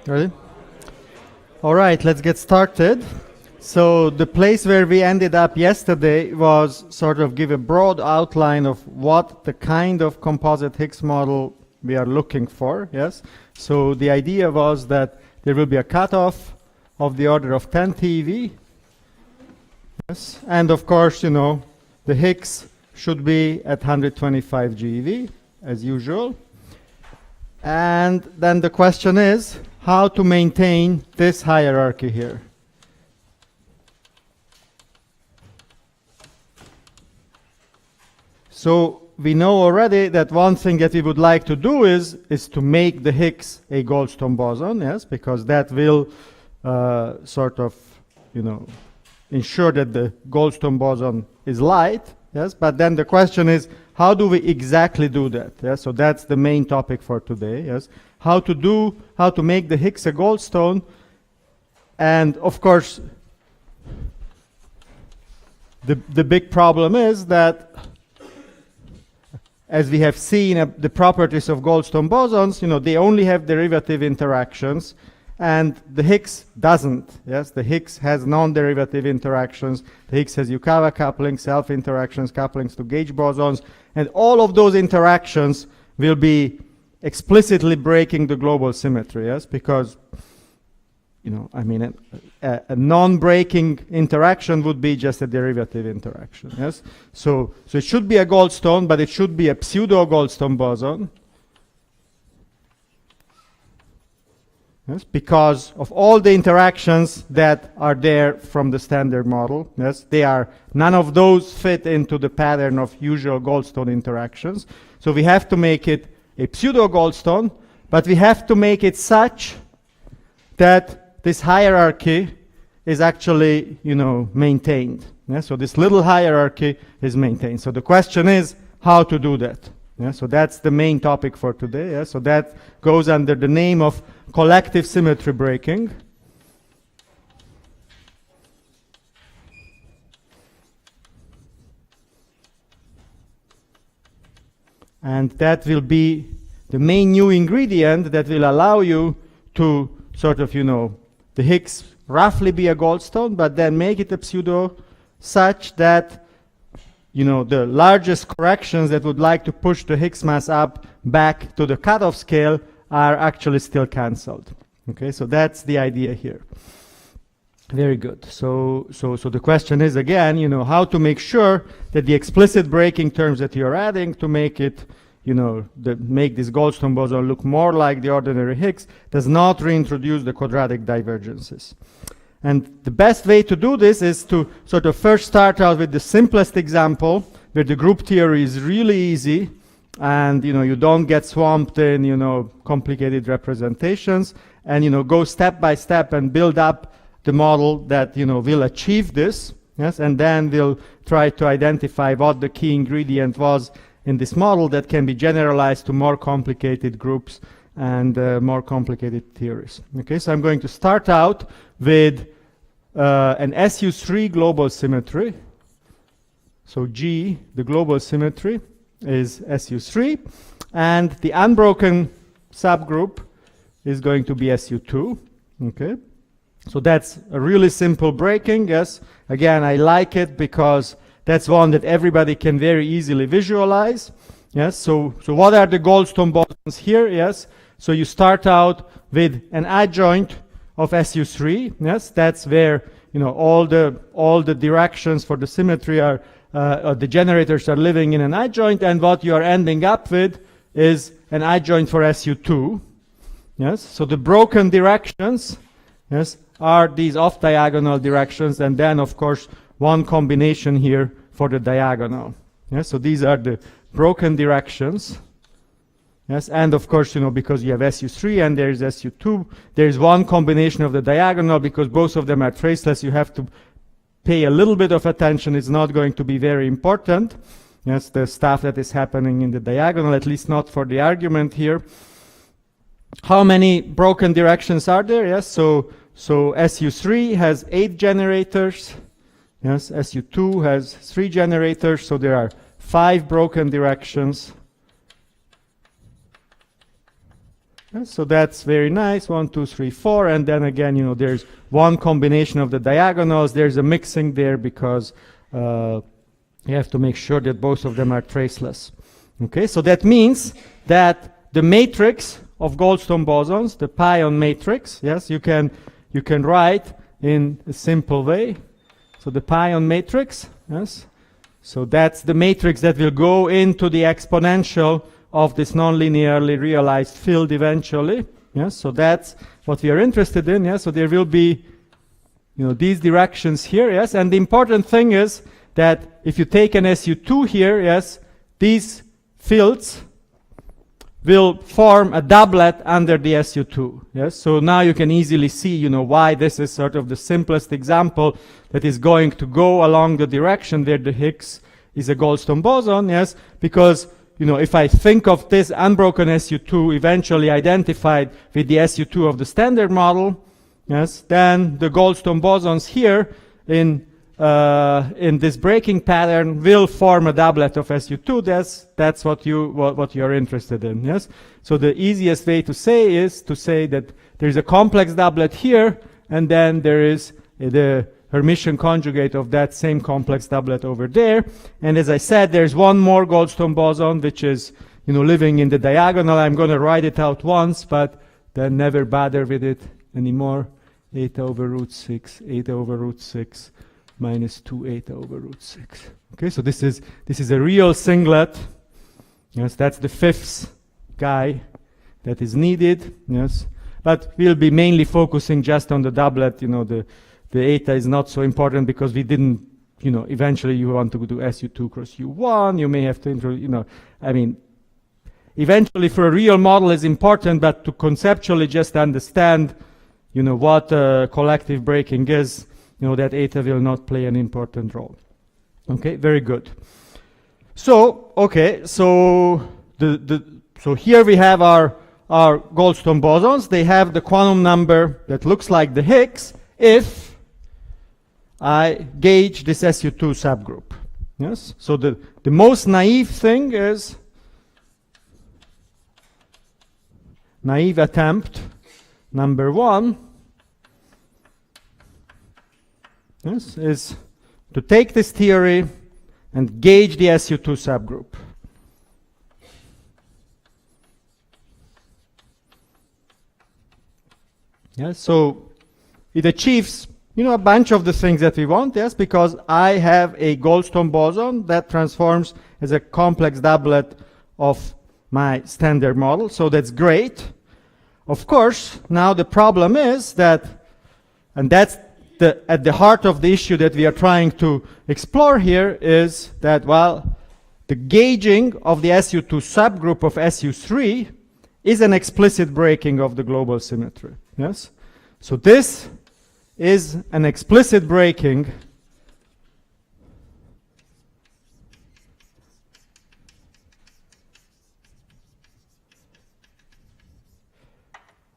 Ready? All right, let's get started. So the place where we ended up yesterday was sort of give a broad outline of what the kind of composite Higgs model we are looking for, yes? So the idea was that there will be a cutoff of the order of 10 TeV, yes? And of course, you know, the Higgs should be at 125 GeV, as usual. And then the question is how to maintain this hierarchy here. So we know already that one thing that we would like to do is to make the Higgs a Goldstone boson, yes, because that will sort of, you know, ensure that the Goldstone boson is light, yes. But then the question is, how do we exactly do that? Yes? So that's the main topic for today, yes. How to make the Higgs a Goldstone, and of course, the big problem is that, as we have seen, the properties of Goldstone bosons, you know, they only have derivative interactions, and the Higgs doesn't. Yes, the Higgs has non-derivative interactions. The Higgs has Yukawa coupling, self-interactions, couplings to gauge bosons, and all of those interactions will be explicitly breaking the global symmetry. Yes, because, you know, I mean, a non-breaking interaction would be just a derivative interaction. Yes, so it should be a Goldstone, but it should be a pseudo Goldstone boson. Yes, because of all the interactions that are there from the standard model. Yes, none of those fit into the pattern of usual Goldstone interactions. So we have to make it a pseudo Goldstone, but we have to make it such that this hierarchy is actually, you know, maintained. Yeah, so this little hierarchy is maintained. So the question is how to do that. Yeah, so that's the main topic for today. Yeah, so that goes under the name of collective symmetry breaking. And that will be the main new ingredient that will allow you to sort of, you know, the Higgs roughly be a Goldstone, but then make it a pseudo such that, you know, the largest corrections that would like to push the Higgs mass up back to the cutoff scale are actually still cancelled. Okay, so that's the idea here. Very good. So the question is again, you know, how to make sure that the explicit breaking terms that you're adding to make it, you know, make this Goldstone boson look more like the ordinary Higgs does not reintroduce the quadratic divergences. And the best way to do this is to sort of first start out with the simplest example where the group theory is really easy and, you know, you don't get swamped in, you know, complicated representations, and, you know, go step by step and build up the model that, you know, will achieve this. Yes, and then we'll try to identify what the key ingredient was in this model that can be generalized to more complicated groups and more complicated theories. Okay, so I'm going to start out with an SU3 global symmetry. So G, the global symmetry, is SU3, and the unbroken subgroup is going to be SU2. Okay, so that's a really simple breaking. Yes, again, I like it because that's one that everybody can very easily visualize. Yes, so what are the Goldstone bosons here? Yes, so you start out with an adjoint of SU3. Yes, that's where, you know, all the directions for the symmetry are the generators are living in an adjoint, and what you are ending up with is an adjoint for SU2. Yes, so the broken directions, yes, are these off diagonal directions, and then of course one combination here for the diagonal. Yes, so these are the broken directions. Yes, and of course, you know, because you have SU3 and there is SU2, there is one combination of the diagonal. Because both of them are traceless, you have to pay a little bit of attention. It's not going to be very important. Yes, the stuff that is happening in the diagonal, at least not for the argument here. How many broken directions are there? Yes, so SU3 has 8 generators. Yes, SU2 has 3 generators, so there are 5 broken directions. Yes, so that's very nice. 1, 2, 3, 4, and then again, you know, there's one combination of the diagonals. There's a mixing there because you have to make sure that both of them are traceless. Okay, so that means that the matrix of Goldstone bosons, the pion matrix, yes, you can write in a simple way. So the pion matrix, yes, so that's the matrix that will go into the exponential of this nonlinearly realized field eventually. Yes, so that's what we are interested in. Yes, so there will be, you know, these directions here. Yes, and the important thing is that if you take an SU2 here, yes, these fields will form a doublet under the SU2. Yes, so now you can easily see, you know, why this is sort of the simplest example that is going to go along the direction where the Higgs is a Goldstone boson. Yes, because, you know, if I think of this unbroken SU2 eventually identified with the SU2 of the standard model, yes, then the Goldstone bosons here in this breaking pattern will form a doublet of SU2. That's what you're interested in. Yes. So the easiest way to say is to say that there's a complex doublet here, and then there is the Hermitian conjugate of that same complex doublet over there. And as I said, there's one more Goldstone boson which is, you know, living in the diagonal. I'm going to write it out once, but then never bother with it anymore. 8 over root 6, 8 over root 6. Minus 2 8 over root 6. Okay, so this is a real singlet. Yes, that's the fifth guy that is needed. Yes, but we'll be mainly focusing just on the doublet. You know, the eta is not so important because we didn't, you know, eventually you want to do SU2 cross U1. You may have to, you know, I mean, eventually for a real model is important, but to conceptually just understand, you know, what collective breaking is, you know, that eta will not play an important role. Okay, very good. So, okay, so so here we have our Goldstone bosons. They have the quantum number that looks like the Higgs if I gauge this SU2 subgroup. Yes. So the most naive thing is naive attempt number 1. Yes, is to take this theory and gauge the SU2 subgroup. Yes, so it achieves, you know, a bunch of the things that we want, yes, because I have a Goldstone boson that transforms as a complex doublet of my standard model, so that's great. Of course, now the problem is that, and that's at the heart of the issue that we are trying to explore here, is that, well, the gauging of the SU2 subgroup of SU3 is an explicit breaking of the global symmetry. Yes? So this is an explicit breaking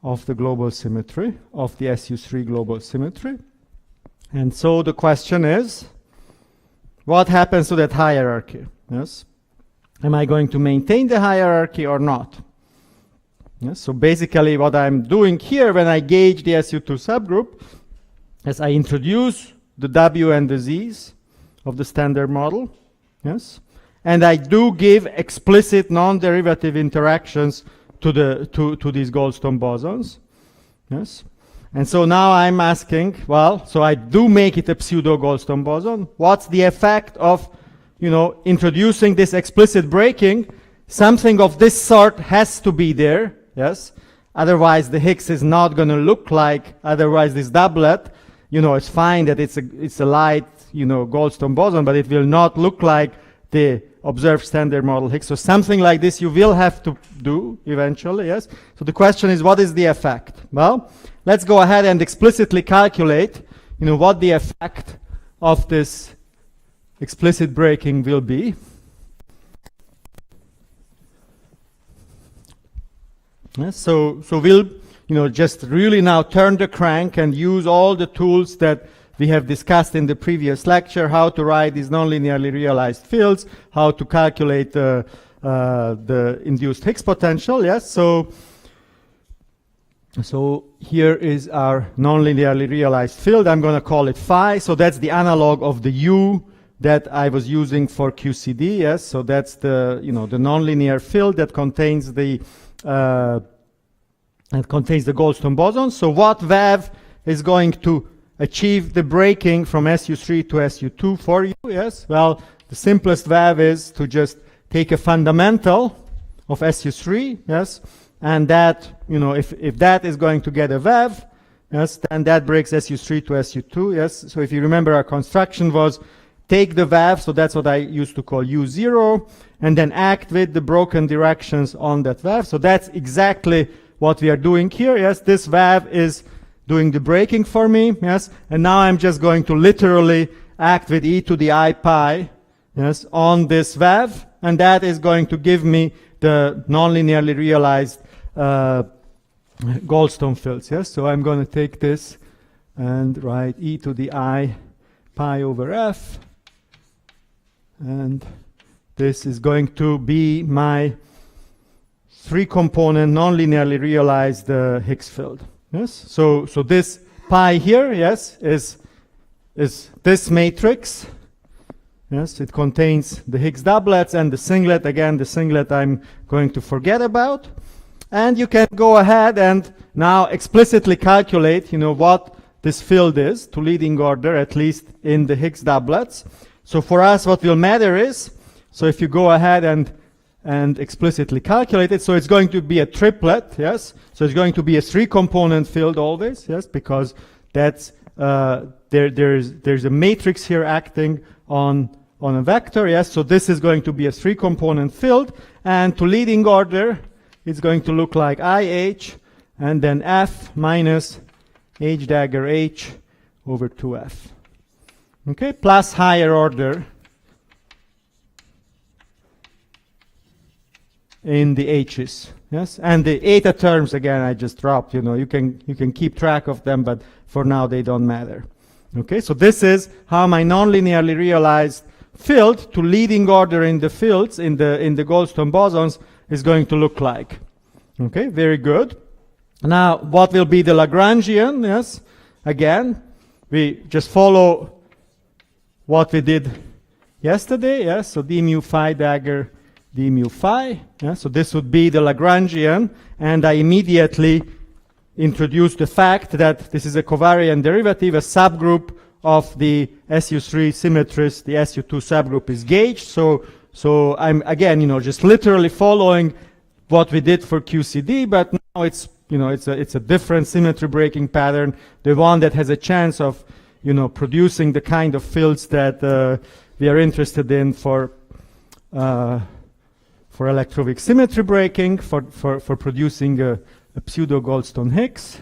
of the global symmetry, of the SU3 global symmetry. And so the question is, what happens to that hierarchy? Yes? Am I going to maintain the hierarchy or not? Yes? So basically what I'm doing here when I gauge the SU2 subgroup is I introduce the W and the Z's of the standard model. Yes? And I do give explicit non-derivative interactions to these Goldstone bosons. Yes? And so now I'm asking, well, so I do make it a pseudo Goldstone boson. What's the effect of, you know, introducing this explicit breaking? Something of this sort has to be there, yes? Otherwise the Higgs is not going to look like, otherwise this doublet, you know, it's fine that it's a light, you know, Goldstone boson, but it will not look like the observed standard model Higgs. So something like this you will have to do eventually, yes? So the question is, what is the effect? Well, let's go ahead and explicitly calculate, you know, what the effect of this explicit breaking will be. Yes, so we'll, you know, just really now turn the crank and use all the tools that we have discussed in the previous lecture, how to write these nonlinearly realized fields, how to calculate the induced Higgs potential. Yes, so So here is our non-linearly realized field. I'm going to call it phi. So that's the analog of the U that I was using for QCD. Yes. So that's the the nonlinear field that contains the Goldstone boson. So what VAV is going to achieve the breaking from SU3 to SU2 for you? Yes. Well, the simplest VAV is to just take a fundamental of SU3. Yes. And that, if that is going to get a VAV, yes, then that breaks SU3 to SU2, yes. So if you remember, our construction was take the VAV, so that's what I used to call U0, and then act with the broken directions on that VAV. So that's exactly what we are doing here, yes. This VAV is doing the breaking for me, yes. And now I'm just going to literally act with e to the I pi, yes, on this VAV, and that is going to give me the nonlinearly realized Goldstone fields. Yes, so I'm going to take this and write e to the I pi over f, and this is going to be my 3-component nonlinearly realized Higgs field. Yes, so this pi here, yes, is this matrix. Yes, it contains the Higgs doublets and the singlet. Again, the singlet I'm going to forget about. And you can go ahead and now explicitly calculate, what this field is to leading order, at least in the Higgs doublets. So for us, what will matter is, so if you go ahead and explicitly calculate it, so it's going to be a triplet, yes? So it's going to be a 3-component field always, yes? Because that's, there's a matrix here acting on a vector, yes? So this is going to be a 3-component field, and to leading order, it's going to look like IH and then F minus H dagger H over 2F. Okay, plus higher order in the H's. Yes, and the eta terms again I just dropped. You can keep track of them, but for now they don't matter. Okay, so this is how my nonlinearly realized field to leading order in the fields in the Goldstone bosons is going to look like. Okay, very good. Now, what will be the Lagrangian? Yes, again, we just follow what we did yesterday. Yes, so d mu phi dagger d mu phi. Yeah, so this would be the Lagrangian, and I immediately introduce the fact that this is a covariant derivative, a subgroup of the SU3 symmetries. The SU2 subgroup is gauged. So I'm again, just literally following what we did for QCD, but now it's a different symmetry breaking pattern, the one that has a chance of producing the kind of fields that we are interested in for electroweak symmetry breaking, for producing a pseudo Goldstone Hicks.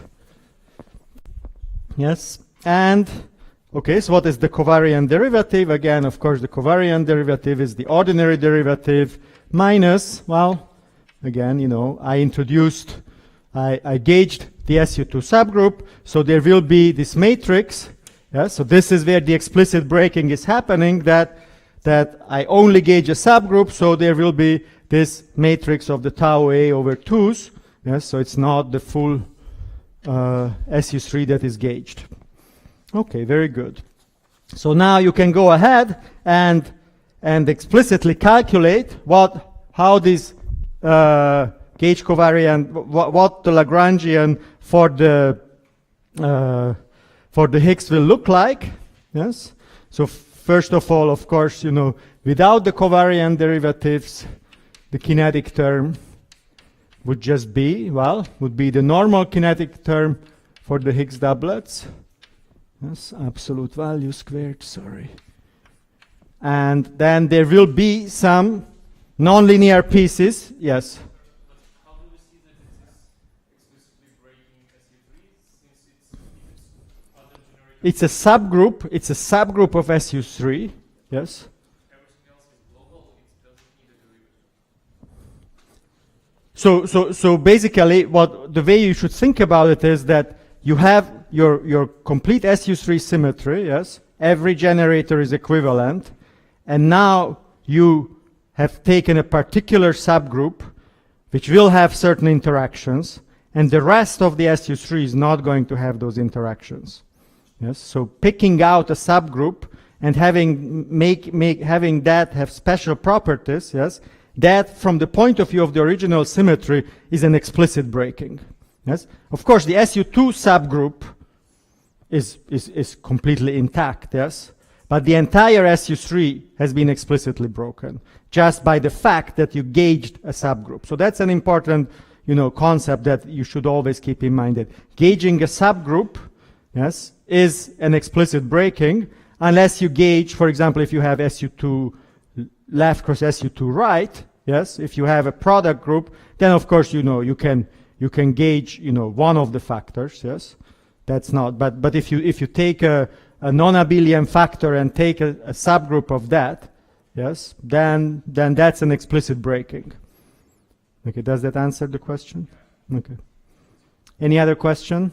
Yes, and okay, so what is the covariant derivative? Again, of course, the covariant derivative is the ordinary derivative minus, well, again, I gauged the SU2 subgroup, so there will be this matrix. Yeah, so this is where the explicit breaking is happening, that I only gauge a subgroup, so there will be this matrix of the tau A over 2s. Yes, so it's not the full SU3 that is gauged. Okay, very good. So now you can go ahead and explicitly calculate how this gauge covariant, what the Lagrangian for the Higgs will look like. Yes. So first of all, of course, without the covariant derivatives, the kinetic term would just be, would be the normal kinetic term for the Higgs doublets. Yes, absolute value squared, sorry. And then there will be some nonlinear pieces, yes. But how do we see that it is explicitly breaking SU3 since it's other generator? It's a subgroup of SU3, yes. Everything else is global, it doesn't need a derivative. So basically, the way you should think about it is that you have your complete SU3 symmetry, yes. Every generator is equivalent, and now you have taken a particular subgroup which will have certain interactions, and the rest of the SU3 is not going to have those interactions. Yes, so picking out a subgroup and having that have special properties, yes, that from the point of view of the original symmetry is an explicit breaking. Yes, of course the SU2 subgroup is completely intact, yes, but the entire SU3 has been explicitly broken just by the fact that you gauged a subgroup. So that's an important, concept that you should always keep in mind, that gauging a subgroup, yes, is an explicit breaking, unless you gauge, for example, if you have SU2 left cross SU2 right, yes, if you have a product group, then of course, you can gauge, one of the factors, yes. That's not, but if you take a non-abelian factor and take a subgroup of that, yes, then that's an explicit breaking. Okay, does that answer the question? Okay. Any other question?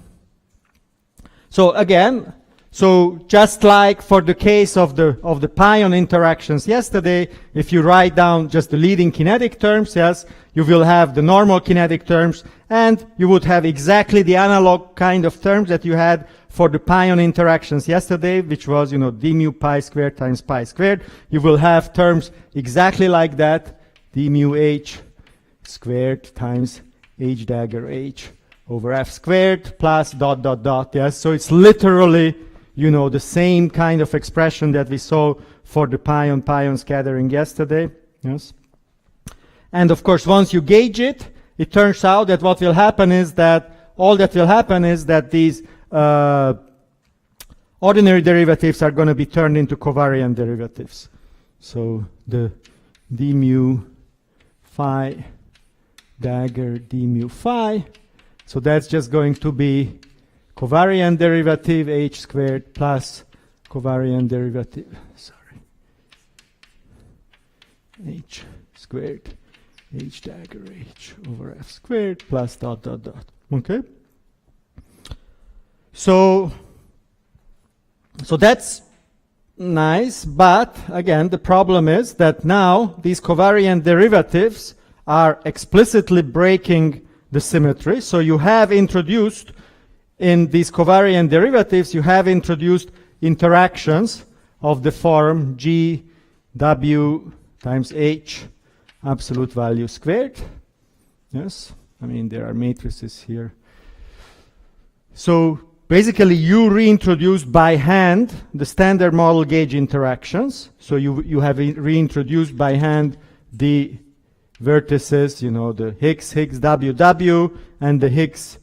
So again, just like for the case of the pion interactions yesterday, if you write down just the leading kinetic terms, yes, you will have the normal kinetic terms, and you would have exactly the analog kind of terms that you had for the pion interactions yesterday, which was, d mu pi squared times pi squared. You will have terms exactly like that, d mu h squared times h dagger h over f squared plus ... Yes, so it's literally, the same kind of expression that we saw for the pion scattering yesterday. Yes, and of course, once you gauge it, it turns out that what will happen is that these ordinary derivatives are going to be turned into covariant derivatives. So the d mu phi dagger d mu phi. So that's just going to be covariant derivative h squared plus covariant derivative, h squared h dagger h over f squared plus ... Okay? So that's nice, but again, the problem is that now these covariant derivatives are explicitly breaking the symmetry. So you have introduced, in these covariant derivatives, you have introduced interactions of the form g w times h absolute value squared. Yes, I mean there are matrices here. So basically you reintroduced by hand the standard model gauge interactions. So you have reintroduced by hand the vertices, the Hicks WW and the Hicks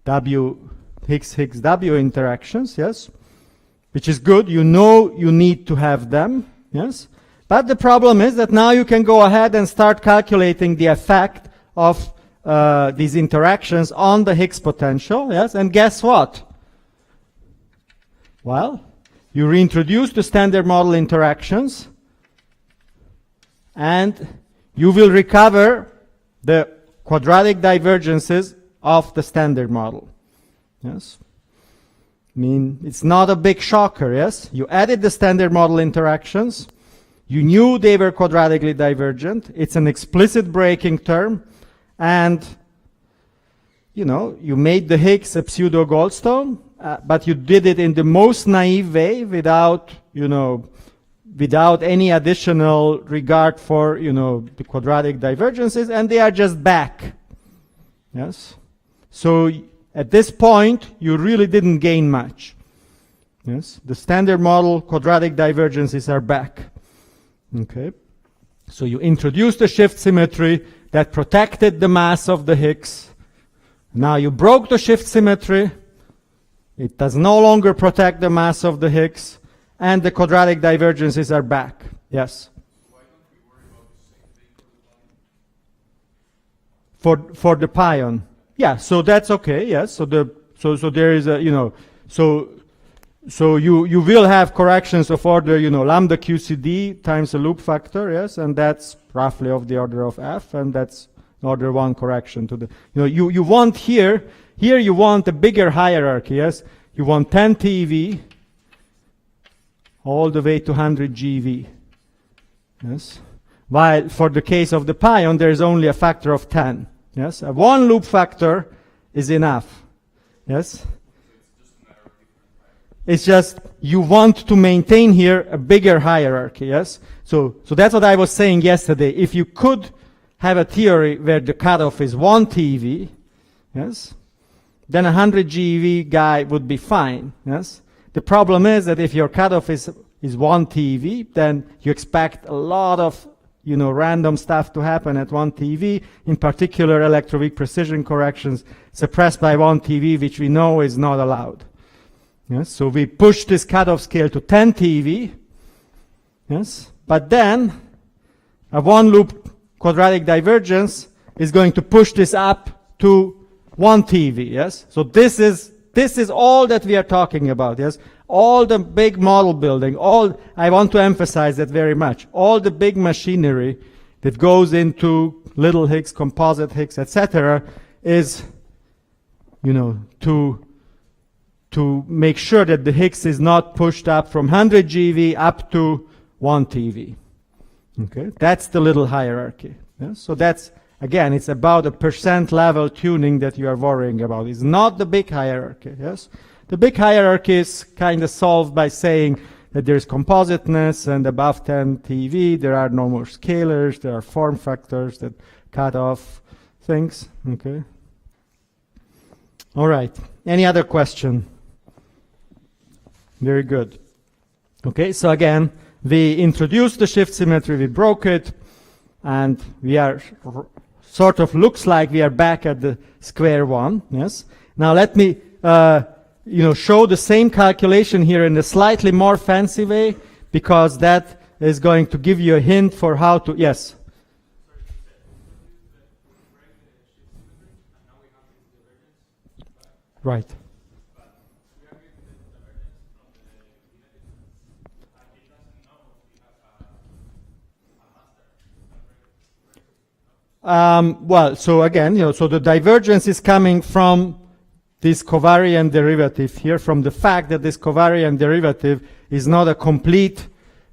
W interactions, yes, which is good. You need to have them, yes. But the problem is that now you can go ahead and start calculating the effect of these interactions on the Higgs potential, yes. And guess what? Well, you reintroduce the standard model interactions, and you will recover the quadratic divergences of the standard model. Yes. I mean, it's not a big shocker, yes? You added the standard model interactions. You knew they were quadratically divergent. It's an explicit breaking term. And, you made the Higgs a pseudo Goldstone, but you did it in the most naive way without any additional regard for, the quadratic divergences, and they are just back. Yes. So at this point, you really didn't gain much. Yes. The standard model quadratic divergences are back. Okay. So you introduced a shift symmetry that protected the mass of the Higgs. Now you broke the shift symmetry. It does no longer protect the mass of the Higgs, and the quadratic divergences are back. Yes. Why don't we worry about the same thing For the pion? Yeah. So that's okay. Yes. So there is a So you will have corrections of order, lambda QCD times a loop factor, yes, and that's roughly of the order of f, and that's order 1 correction to the, you want here you want a bigger hierarchy, yes, you want 10 TeV all the way to 100 GeV, yes, while for the case of the pion there is only a factor of 10, Yes, a one loop factor is enough. Yes. It's just you want to maintain here a bigger hierarchy. Yes. So that's what I was saying yesterday. If you could have a theory where the cutoff is 1 TeV, yes, then a 100 GeV guy would be fine. Yes. The problem is that if your cutoff is 1 TeV, then you expect a lot of random stuff to happen at 1 TeV, in particular electroweak precision corrections suppressed by 1 TeV, which we know is not allowed. Yes, so we push this cutoff scale to 10 TeV, yes, but then a one loop quadratic divergence is going to push this up to 1 TeV, yes. So this is all that we are talking about, yes. All the big model building, I want to emphasize that very much. All the big machinery that goes into little Higgs, composite Higgs, etc., is, to make sure that the Higgs is not pushed up from 100 GeV up to 1 TeV. Okay, that's the little hierarchy. Yeah? So that's, again, it's about a percent level tuning that you are worrying about. It's not the big hierarchy. Yes. The big hierarchy is kind of solved by saying that there's compositeness, and above 10 TeV there are no more scalars, there are form factors that cut off things. Okay. All right. Any other question? Very good. Okay, so again, we introduced the shift symmetry, we broke it, and we are sort of looks like we are back at the square one. Yes. Now let me show the same calculation here in a slightly more fancy way, because that is going to give you a hint for how to, yes? Right. Well, so again, so the divergence is coming from this covariant derivative here, from the fact that this covariant derivative is not a complete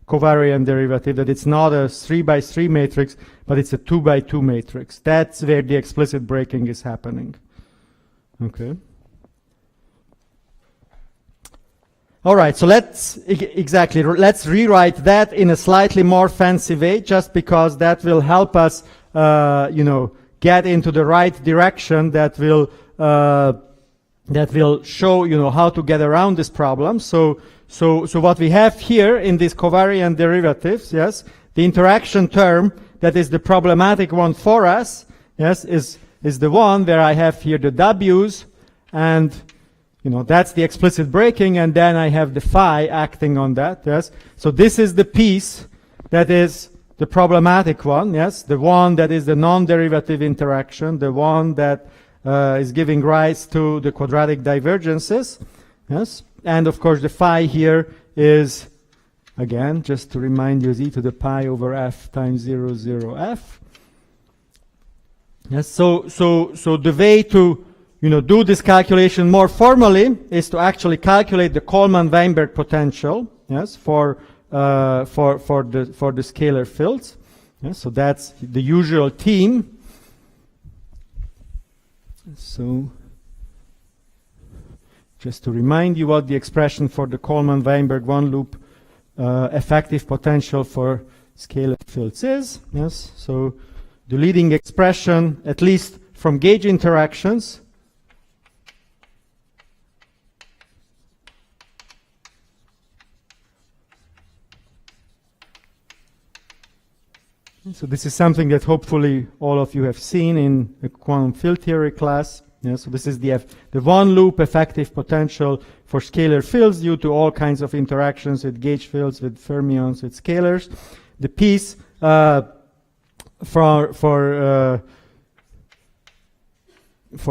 covariant derivative, that it's not a 3x3 matrix, but it's a 2x2 matrix. That's where the explicit breaking is happening. Okay. All right, so let's rewrite that in a slightly more fancy way, just because that will help us, get into the right direction. That will show, how to get around this problem. So what we have here in these covariant derivatives, yes, the interaction term that is the problematic one for us, yes, is the one where I have here the W's, and that's the explicit breaking, and then I have the phi acting on that, yes. So this is the piece that is the problematic one, yes, the one that is the non-derivative interaction, the one that is giving rise to the quadratic divergences, yes. And of course the phi here is, again, just to remind you, is e to the pi over f times 0, 0, f. Yes, so the way to do this calculation more formally is to actually calculate the Coleman-Weinberg potential, yes, for the scalar fields. Yes, so that's the usual theme. So just to remind you what the expression for the Coleman-Weinberg one-loop effective potential for scalar fields is. Yes, so the leading expression, at least from gauge interactions, so this is something that hopefully all of you have seen in a quantum field theory class. Yeah, so this is the one loop effective potential for scalar fields due to all kinds of interactions with gauge fields, with fermions, with scalars. The piece for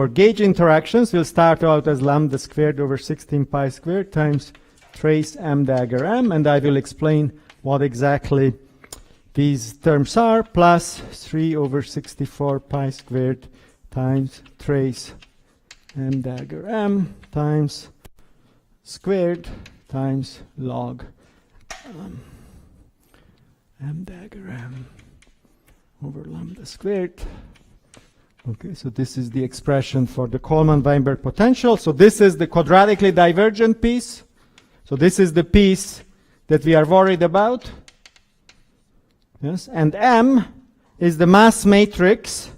gauge interactions will start out as lambda squared over 16 pi squared times trace m dagger m, and I will explain what exactly these terms are, plus 3 over 64 pi squared times trace m dagger m times squared times log m dagger m over lambda squared Okay, so this is the expression for the Coleman-Weinberg potential. So this is the quadratically divergent piece. So this is the piece that we are worried about. Yes, and M is the mass matrix,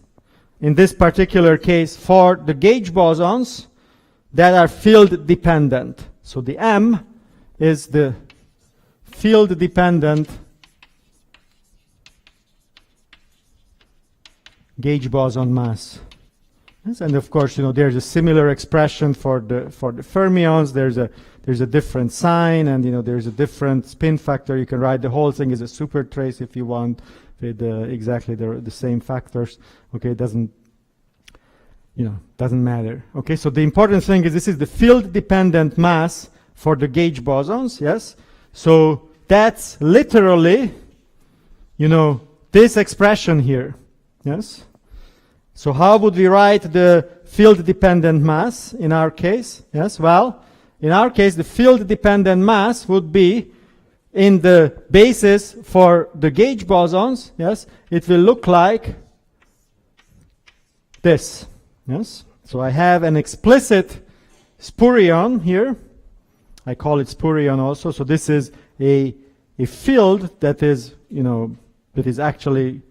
in this particular case, for the gauge bosons that are field dependent. So the M is the field dependent gauge boson mass. Yes, and of course, there's a similar expression for the fermions. There's a different sign, and there's a different spin factor. You can write the whole thing as a super trace if you want, with exactly the same factors. Okay, it doesn't matter. Okay, so the important thing is this is the field dependent mass for the gauge bosons. Yes, so that's literally, this expression here. Yes. So how would we write the field-dependent mass in our case? Yes. Well, in our case, the field-dependent mass would be in the basis for the gauge bosons. Yes. It will look like this. Yes. So I have an explicit spurion here. I call it spurion also. So this is a field that is, that is actually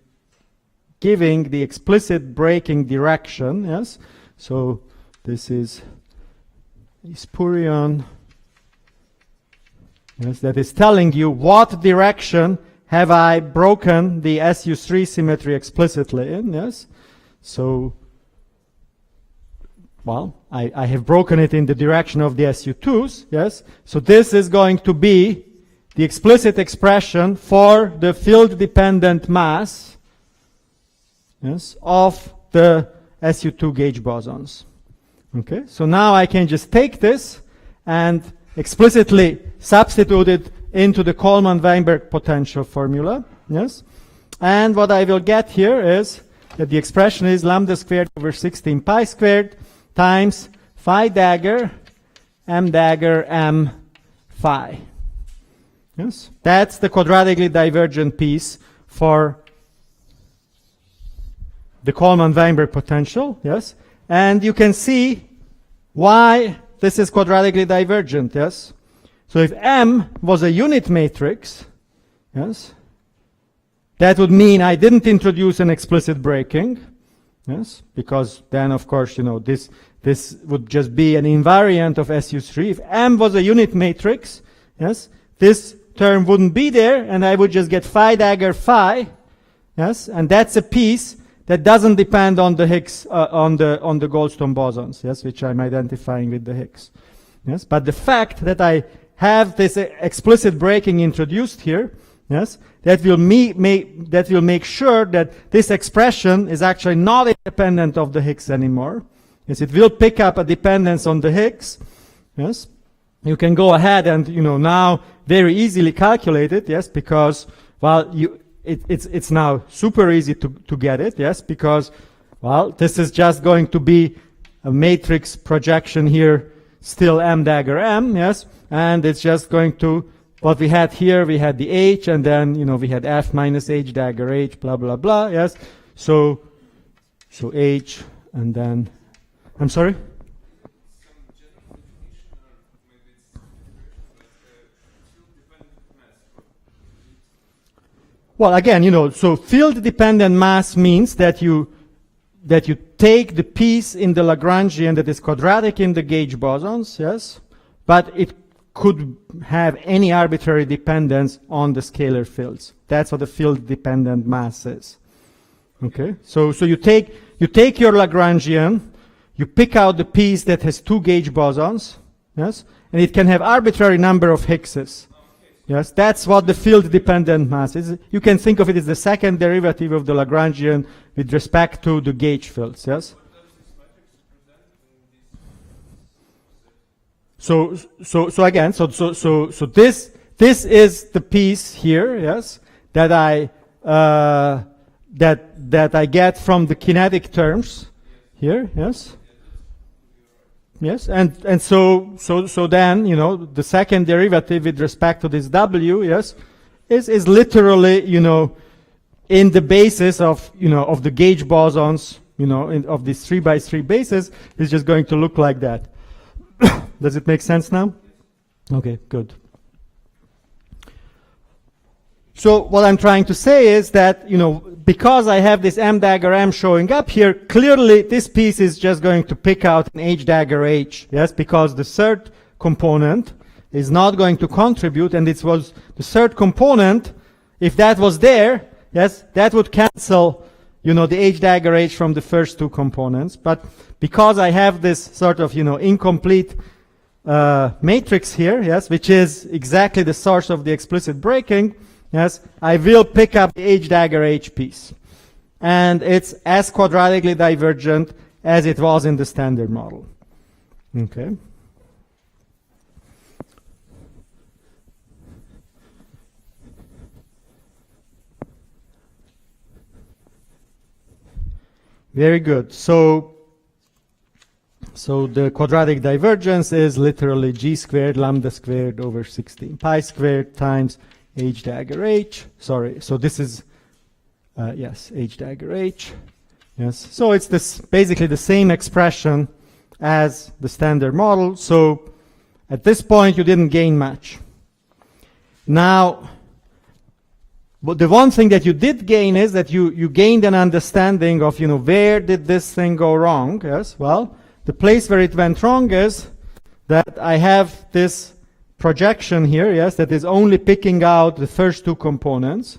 giving the explicit braking direction. Yes, so this is a spurion, yes, that is telling you what direction have I broken the SU3 symmetry explicitly in. Yes, so well, I have broken it in the direction of the SU2s. Yes, so this is going to be the explicit expression for the field dependent mass, yes, of the SU2 gauge bosons. Okay, so now I can just take this and explicitly substitute it into the Coleman-Weinberg potential formula. Yes, and what I will get here is that the expression is lambda squared over 16 pi squared times phi dagger m phi. Yes, that's the quadratically divergent piece for the Coleman-Weinberg potential. Yes, and you can see why this is quadratically divergent. Yes, so if M was a unit matrix, yes, that would mean I didn't introduce an explicit braking. Yes, because then of course this would just be an invariant of SU3. If M was a unit matrix, yes, this term wouldn't be there, and I would just get phi dagger phi. Yes, and that's a piece that doesn't depend on the Hicks, on the Goldstone bosons, yes, which I'm identifying with the Hicks. Yes, but the fact that I have this explicit braking introduced here, yes, that will make sure that this expression is actually not independent of the Hicks anymore. Yes, it will pick up a dependence on the Hicks. Yes, you can go ahead and now very easily calculate it. Yes, because it's now super easy to get it, yes, because, well, this is just going to be a matrix projection here, still M dagger M, yes, and it's just going to, what we had here, we had the H, and then, we had F minus H dagger H, blah, blah, blah, yes, so H, and then, I'm sorry? Well, again, so field-dependent mass means that you take the piece in the Lagrangian that is quadratic in the gauge bosons, yes, but it could have any arbitrary dependence on the scalar fields. That's what a field-dependent mass is. Okay, so you take your Lagrangian, you pick out the piece that has two gauge bosons, yes, and it can have arbitrary number of Hickses. Yes, that's what the field-dependent mass is. You can think of it as the second derivative of the Lagrangian with respect to the gauge fields. Yes. So again, this is the piece here. Yes, that I get from the kinetic terms here. Yes. Yes, and so then the second derivative with respect to this W, yes, is literally in the basis of of the gauge bosons, you know, of these 3 by 3 bases is just going to look like that. Does it make sense now? Okay, good. So what I'm trying to say is that, you know, because I have this M dagger M showing up here, clearly this piece is just going to pick out an H dagger H, yes, because the third component is not going to contribute, and it was the third component, if that was there, yes, that would cancel, you know, the H dagger H from the first 2 components. But because I have this sort of, you know, incomplete matrix here, yes, which is exactly the source of the explicit breaking, yes, I will pick up the H dagger H piece. And it's as quadratically divergent as it was in the standard model. Okay. Very good. So the quadratic divergence is literally g squared lambda squared over 16 pi squared times H dagger H. Sorry, so this is, yes, H dagger H. Yes, so it's this basically the same expression as the standard model. So at this point you didn't gain much. Now, but the one thing that you did gain is that you gained an understanding of, you know, where did this thing go wrong? Yes, well, the place where it went wrong is that I have this projection here, yes, that is only picking out the first 2 components.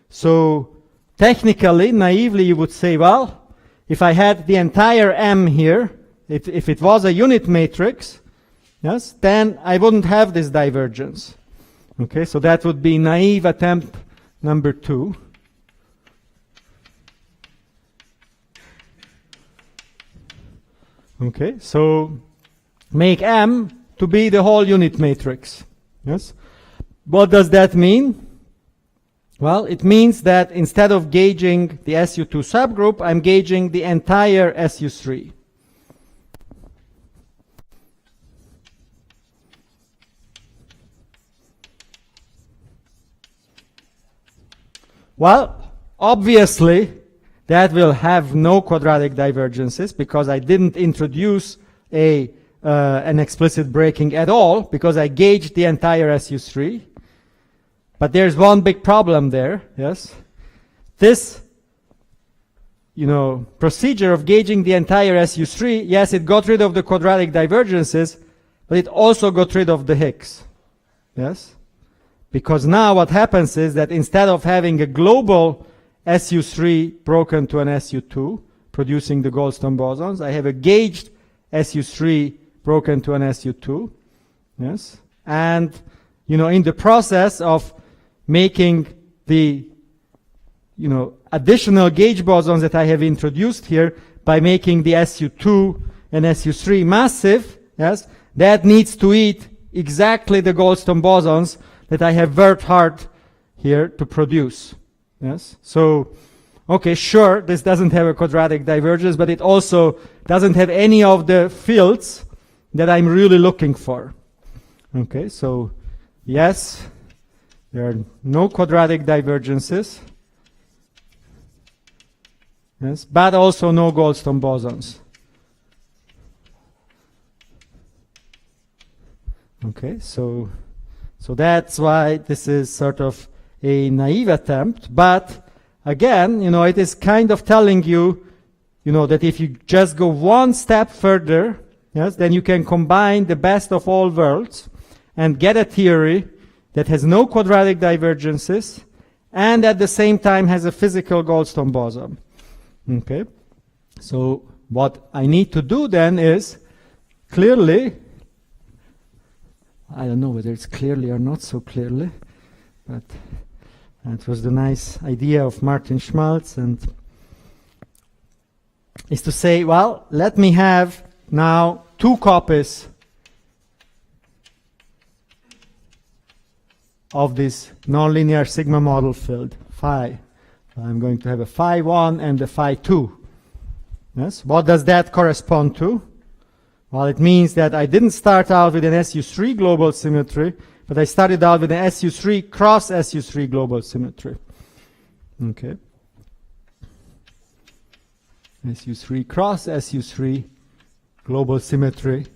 So technically, naively, you would say, well, if I had the entire M here, if it was a unit matrix, yes, then I wouldn't have this divergence. Okay, so that would be naive attempt number 2. Okay, so make M to be the whole unit matrix. Yes. What does that mean? Well, it means that instead of gauging the SU2 subgroup, I'm gauging the entire SU3. Well, obviously, that will have no quadratic divergences because I didn't introduce an explicit breaking at all because I gauged the entire SU3. But there's one big problem there, yes. This, you know, procedure of gauging the entire SU3, yes, it got rid of the quadratic divergences, but it also got rid of the Hicks, yes. Because now what happens is that instead of having a global SU3 broken to an SU2, producing the Goldstone bosons, I have a gauged SU3 broken to an SU2, yes. And, you know, in the process of making the, you know, additional gauge bosons that I have introduced here by making the SU2 and SU3 massive, yes, that needs to eat exactly the Goldstone bosons that I have worked hard here to produce. Yes. So, okay, sure, this doesn't have a quadratic divergence, but it also doesn't have any of the fields that I'm really looking for. Okay, so yes, there are no quadratic divergences. Yes, but also no Goldstone bosons. Okay, so that's why this is sort of a naive attempt, but again, you know, it is kind of telling you, you know, that if you just go one step further, yes, then you can combine the best of all worlds and get a theory that has no quadratic divergences and at the same time has a physical Goldstone boson. Okay, so what I need to do then is clearly, I don't know whether it's clearly or not so clearly, but that was the nice idea of Martin Schmalz, and is to say, well, let me have now two copies of this nonlinear sigma model field phi. I'm going to have a phi 1 and a phi 2. Yes, what does that correspond to? Well, it means that I didn't start out with an SU3 global symmetry, but I started out with an SU3 cross SU3 global symmetry. Okay. SU3 cross SU3 global symmetry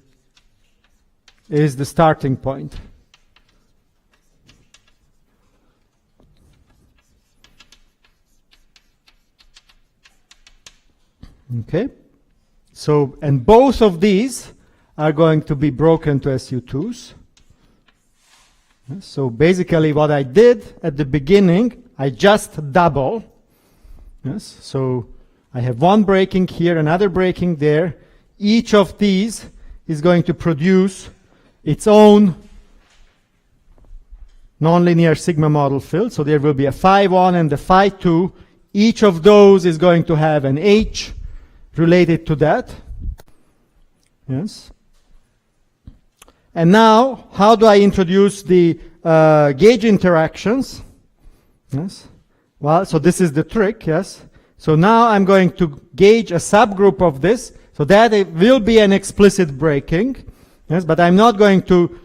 is the starting point. Okay, so, and both of these are going to be broken to SU2s. Yes, so basically what I did at the beginning, I just double. Yes, so I have one breaking here, another breaking there. Each of these is going to produce its own nonlinear sigma model field. So there will be a phi 1 and a phi 2. Each of those is going to have an H related to that. Yes. And now, how do I introduce the gauge interactions? Yes. Well, so this is the trick, yes. So now I'm going to gauge a subgroup of this, so that it will be an explicit breaking. Yes, but I'm not going to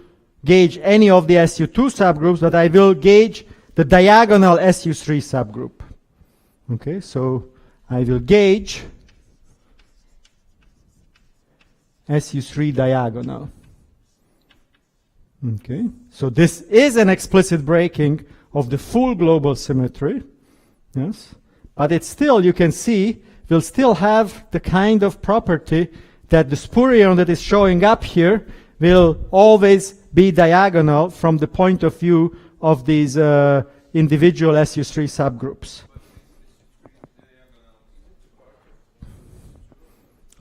gauge any of the SU2 subgroups, but I will gauge the diagonal SU3 subgroup. Okay, so I will gauge SU3 diagonal. Okay, so this is an explicit breaking of the full global symmetry. Yes, but it's still, you can see, will still have the kind of property that the spurion that is showing up here will always be diagonal from the point of view of these individual SU3 subgroups.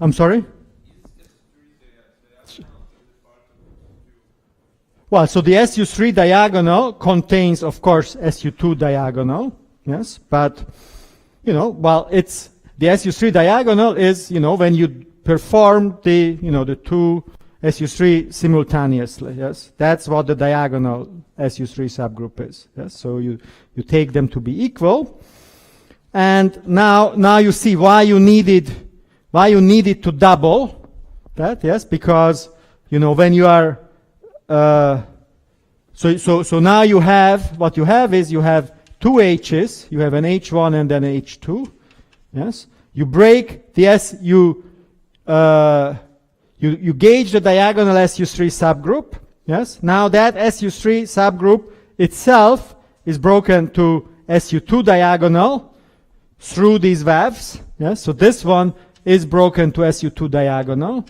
I'm sorry? Well, so the SU3 diagonal contains, of course, SU2 diagonal, yes, but, you know, well, it's, the SU3 diagonal is, you know, when you perform the, you know, the two SU3 simultaneously, yes, that's what the diagonal SU3 subgroup is, yes, so you take them to be equal, and now you see why you needed to double that, yes, because, you know, when you are, so now you have, what you have is you have two H's, you have an H1 and then an H2, yes, you break the you gauge the diagonal SU3 subgroup, yes, now that SU3 subgroup itself is broken to SU2 diagonal through these valves, yes, so this one is broken to SU2 diagonal,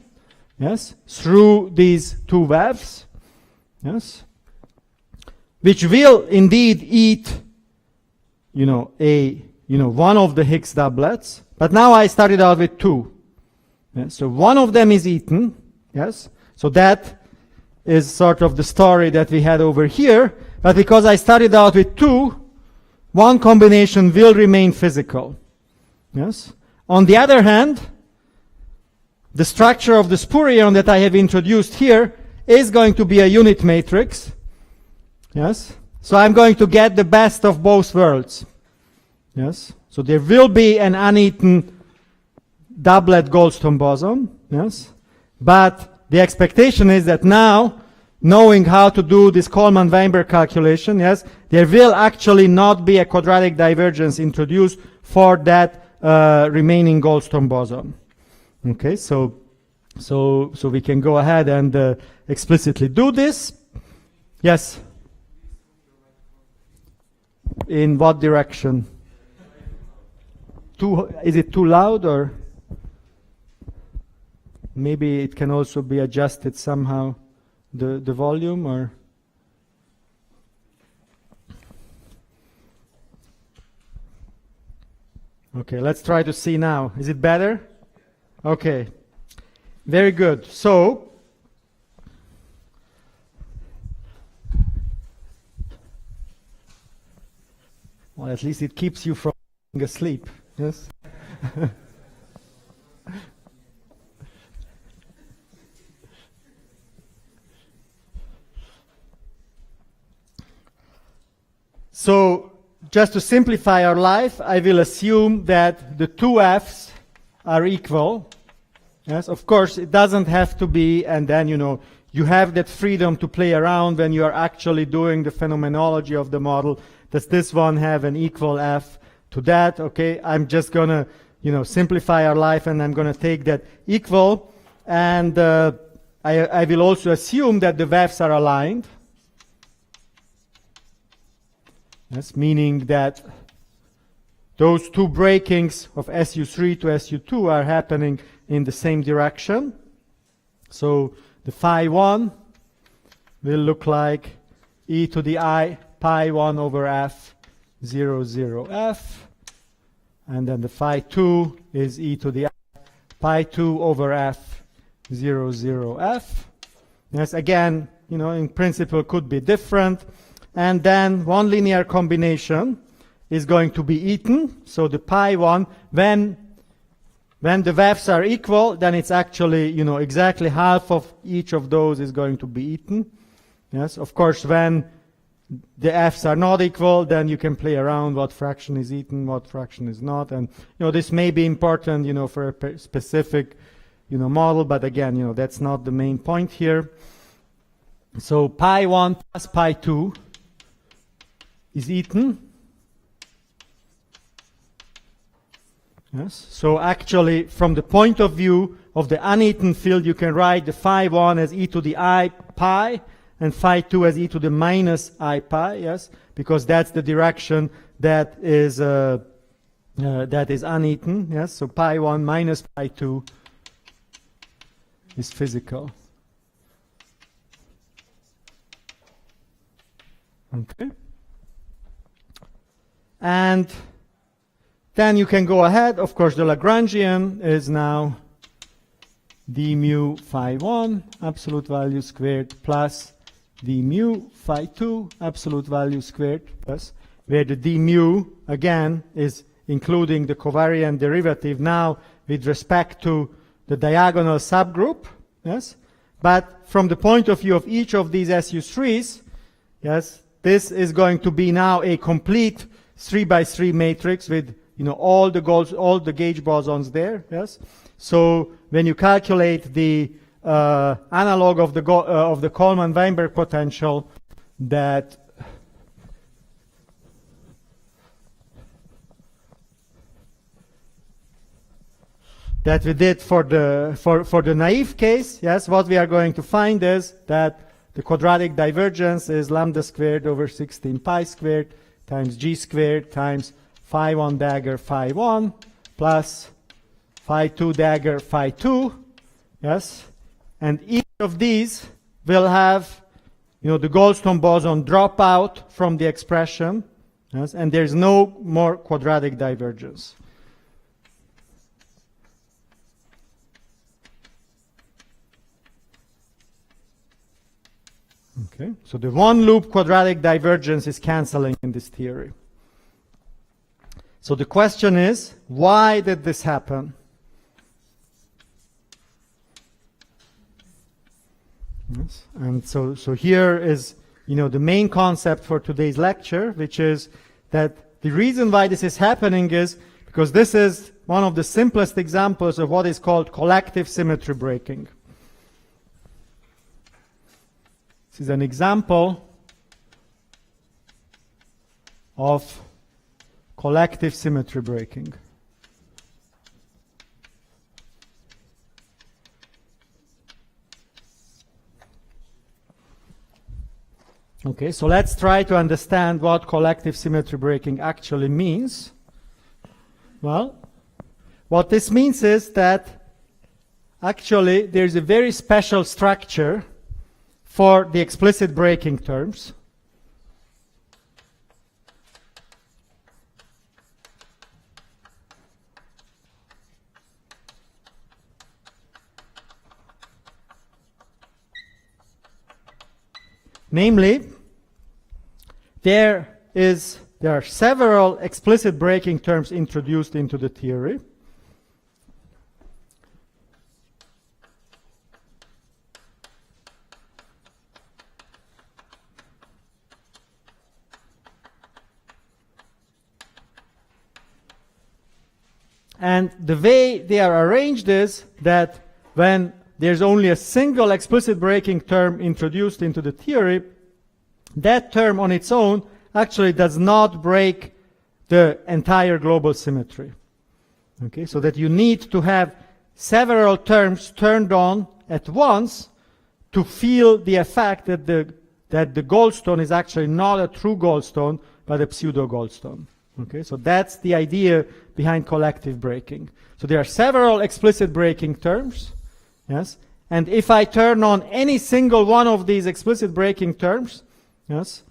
yes, through these two valves, yes, which will indeed eat, you know, one of the Higgs doublets, but now I started out with two. Yes, so one of them is eaten, yes, so that is sort of the story that we had over here, but because I started out with two, one combination will remain physical, yes. On the other hand, the structure of the spurion that I have introduced here is going to be a unit matrix, yes, so I'm going to get the best of both worlds, yes, so there will be an uneaten doublet Goldstone boson, yes, but the expectation is that now, knowing how to do this Coleman Weinberg calculation, yes, there will actually not be a quadratic divergence introduced for that remaining Goldstone boson. Okay, so we can go ahead and explicitly do this. Yes. In what direction? Is it too loud, or maybe it can also be adjusted somehow, the volume, or? Okay, let's try to see now. Is it better? Okay, very good. So, well, at least it keeps you from falling asleep. Yes. So, just to simplify our life, I will assume that the two F's are equal. Yes, of course, it doesn't have to be, and then, you know, you have that freedom to play around when you are actually doing the phenomenology of the model. Does this one have an equal F to that? Okay, I'm just gonna simplify our life, and I'm going to take that equal, and I will also assume that the waves are aligned. Yes, meaning that those two breakings of SU3 to SU2 are happening in the same direction. So the phi 1 will look like e to the I pi 1 over f 0, 0, f. And then the phi 2 is e to the I pi 2 over f 0, 0, f. Yes, again, in principle could be different. And then one linear combination is going to be eaten. So the pi 1, when the waves are equal, then it's actually, exactly half of each of those is going to be eaten. Yes, of course, when the f's are not equal, then you can play around what fraction is eaten, what fraction is not. And, this may be important, for a specific, model, but again, that's not the main point here. So pi 1 plus pi 2 is eaten. Yes. So actually, from the point of view of the uneaten field, you can write the phi 1 as e to the I pi and phi 2 as e to the minus I pi, yes, because that's the direction that is uneaten, yes. So pi 1 minus pi 2 is physical. Okay. And then you can go ahead. Of course, the Lagrangian is now d mu phi 1 absolute value squared plus d mu phi 2 absolute value squared, yes, where the d mu, again, is including the covariant derivative now with respect to the diagonal subgroup, yes. But from the point of view of each of these SU3s, yes, this is going to be now a complete 3x3 matrix with all the gauge bosons there. Yes. So when you calculate the analog of the Coleman Weinberg potential that we did for the naive case, yes, what we are going to find is that the quadratic divergence is lambda squared over 16 pi squared times g squared times phi 1 dagger phi 1 plus phi 2 dagger phi 2, yes, and each of these will have, the Goldstone boson drop out from the expression, yes, and there's no more quadratic divergence. Okay, so the one loop quadratic divergence is canceling in this theory. So the question is, why did this happen? Yes. And so here is, the main concept for today's lecture, which is that the reason why this is happening is because this is one of the simplest examples of what is called collective symmetry breaking. This is an example of collective symmetry breaking. Okay, so let's try to understand what collective symmetry breaking actually means. Well, what this means is that actually there's a very special structure for the explicit breaking terms. Namely, there are several explicit breaking terms introduced into the theory. And the way they are arranged is that when there's only a single explicit breaking term introduced into the theory, that term on its own actually does not break the entire global symmetry. Okay, so that you need to have several terms turned on at once to feel the effect that the goldstone is actually not a true goldstone, but a pseudo goldstone. Okay, so that's the idea behind collective breaking. So there are several explicit breaking terms, yes, and if I turn on any single one of these explicit breaking terms, yes,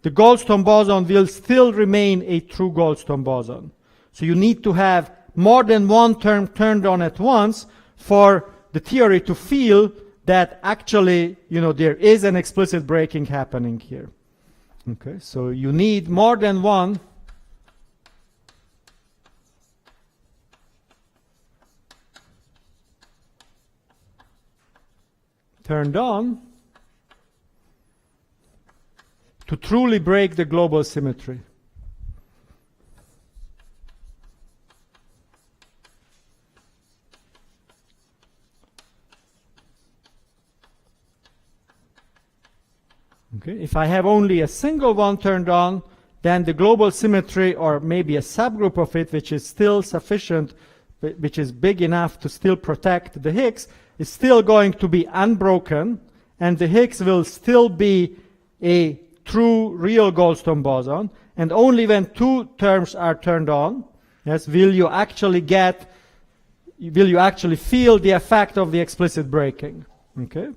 the goldstone boson will still remain a true goldstone boson. So you need to have more than one term turned on at once for the theory to feel that actually, there is an explicit breaking happening here. Okay, so you need more than one turned on to truly break the global symmetry. Okay, if I have only a single one turned on, then the global symmetry, or maybe a subgroup of it, which is still sufficient, which is big enough to still protect the Higgs, is still going to be unbroken, and the Higgs will still be a true real goldstone boson, and only when two terms are turned on, yes, will you actually feel the effect of the explicit breaking. Okay?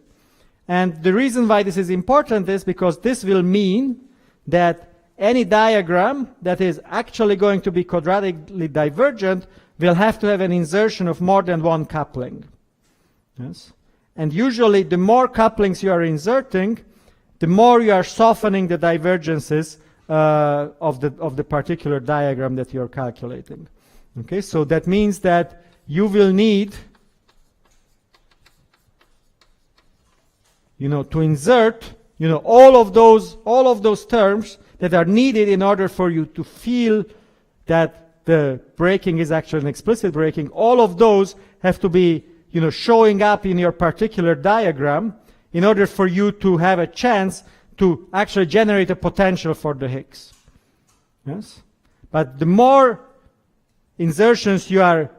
And the reason why this is important is because this will mean that any diagram that is actually going to be quadratically divergent will have to have an insertion of more than one coupling. Yes? And usually the more couplings you are inserting, the more you are softening the divergences of the particular diagram that you are calculating. Okay, so that means that you will need to insert all of those terms that are needed in order for you to feel that the breaking is actually an explicit breaking. All of those have to be showing up in your particular diagram in order for you to have a chance to actually generate a potential for the Higgs. Yes? But the more insertions you are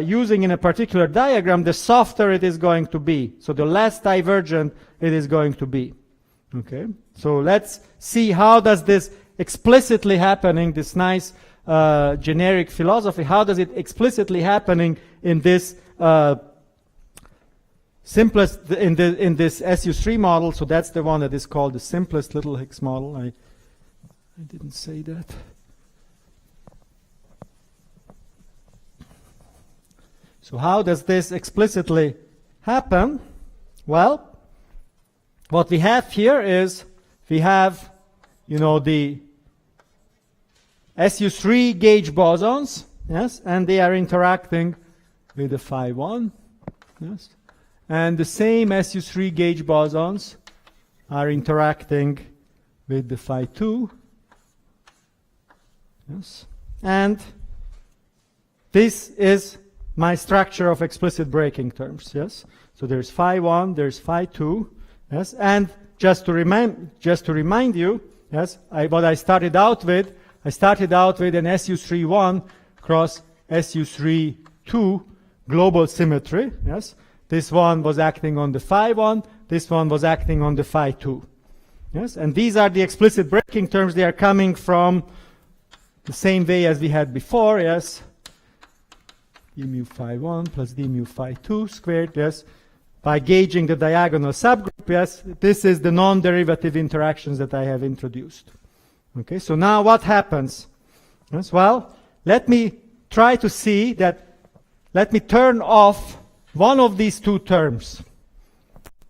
using in a particular diagram, the softer it is going to be. So the less divergent it is going to be. Okay? So let's see how does this explicitly happening, this nice generic philosophy, how does it explicitly happening in this simplest, in this SU3 model. So that's the one that is called the simplest little Higgs model. I didn't say that. So how does this explicitly happen? Well, what we have here is we have, the SU3 gauge bosons, yes, and they are interacting with the phi 1, yes, and the same SU3 gauge bosons are interacting with the phi 2, yes, and this is my structure of explicit breaking terms, yes. So there's phi 1, there's phi 2, yes, and just to remind you, yes, what I started out with an SU3-1 cross SU3-2 global symmetry, yes. This one was acting on the phi 1, this one was acting on the phi 2, yes. And these are the explicit breaking terms. They are coming from the same way as we had before, yes. d mu phi 1 plus d mu phi 2 squared, yes. By gauging the diagonal subgroup, yes, this is the non-derivative interactions that I have introduced. Okay, so now what happens? Yes, well, let me try to see that, let me turn off one of these two terms.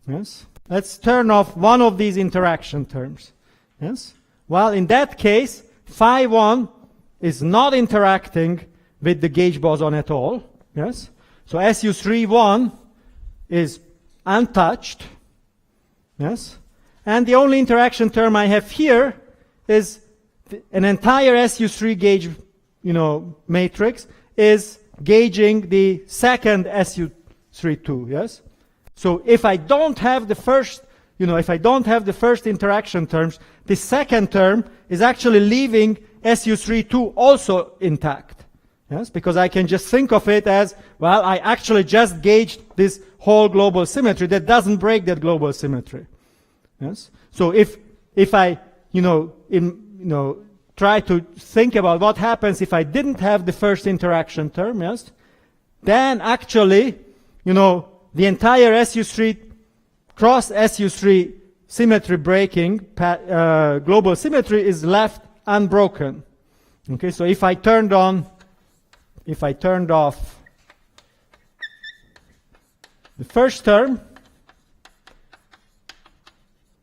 Yes, let's turn off one of these interaction terms. Yes, well, in that case, phi 1 is not interacting with the gauge boson at all. Yes, so SU3-1 is untouched, yes, and the only interaction term I have here is an entire SU3 gauge, matrix is gauging the second SU3-2, yes. So if I don't have the first, interaction terms, the second term is actually leaving SU3-2 also intact, Yes, because I can just think of it as, well, I actually just gauged this whole global symmetry that doesn't break that global symmetry. Yes. So if I try to think about what happens if I didn't have the first interaction term, yes, then actually, the entire SU3 cross SU3 symmetry breaking global symmetry is left unbroken. Okay, so if I turned off the first term,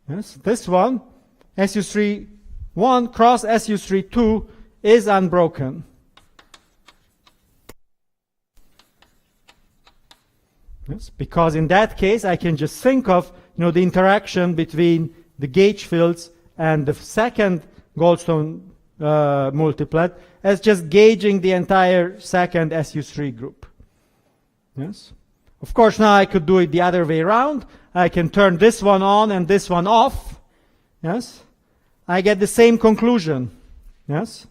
yes, this one, SU3 1 cross SU3 2 is unbroken. Yes, because in that case I can just think of the interaction between the gauge fields and the second Goldstone multiplet as just gauging the entire second SU3 group. Yes. Of course, now I could do it the other way around. I can turn this one on and this one off. Yes. I get the same conclusion. Yes.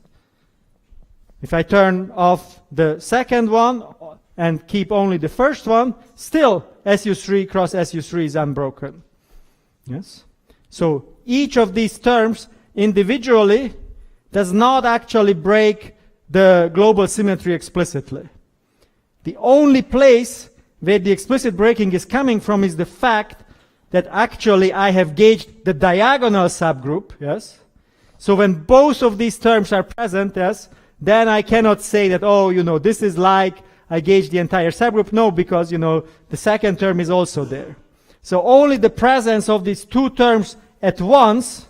If I turn off the second one and keep only the first one, still SU3 cross SU3 is unbroken. Yes. So each of these terms individually does not actually break the global symmetry explicitly. The only place where the explicit breaking is coming from is the fact that actually I have gauged the diagonal subgroup, yes. So when both of these terms are present, yes, then I cannot say that, this is like I gauged the entire subgroup. No, because, the second term is also there. So only the presence of these two terms at once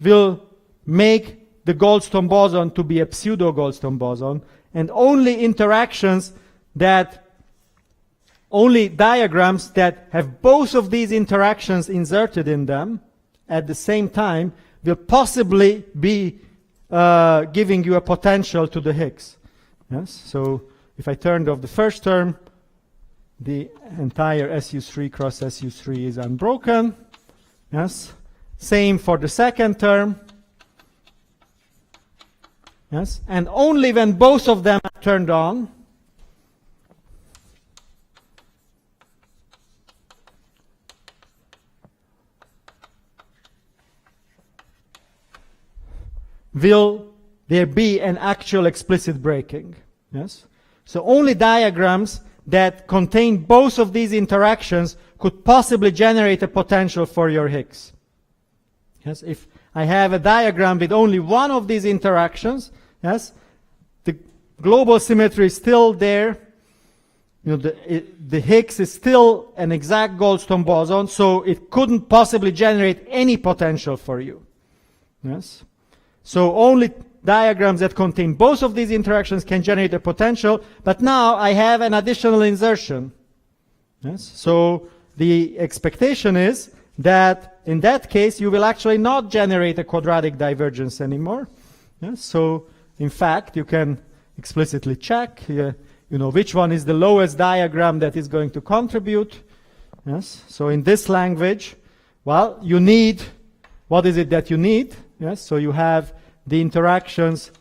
will make the Goldstone boson to be a pseudo-Goldstone boson, and only diagrams that have both of these interactions inserted in them at the same time will possibly be giving you a potential to the Higgs. Yes? So if I turned off the first term, the entire SU3 cross SU3 is unbroken. Yes. Same for the second term. Yes. And only when both of them are turned on, will there be an actual explicit breaking. Yes. So only diagrams that contain both of these interactions could possibly generate a potential for your Higgs. Yes, if I have a diagram with only one of these interactions, yes, the global symmetry is still there. The Higgs is still an exact Goldstone boson, so it couldn't possibly generate any potential for you. Yes. So only diagrams that contain both of these interactions can generate a potential, but now I have an additional insertion. Yes? So the expectation is that in that case you will actually not generate a quadratic divergence anymore. Yes? So in fact you can explicitly check which one is the lowest diagram that is going to contribute. Yes? So in this language, well, you need, what is it that you need? Yes? So you have the interactions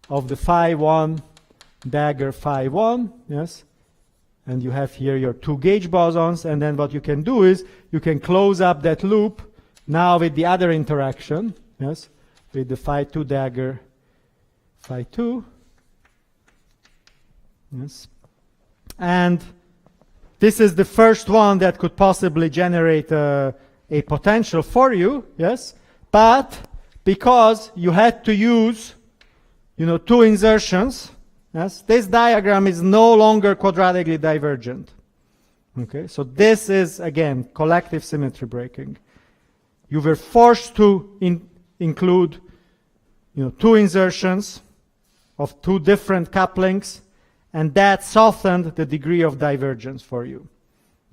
of the phi 1 dagger phi 1, yes, and you have here your two gauge bosons, and then what you can do is you can close up that loop now with the other interaction, yes, with the phi 2 dagger phi 2, yes, and this is the first one that could possibly generate a potential for you, yes, but because you had to use, two insertions, yes, this diagram is no longer quadratically divergent. Okay, so this is, again, collective symmetry breaking. You were forced to include, two insertions of two different couplings, and that softened the degree of divergence for you.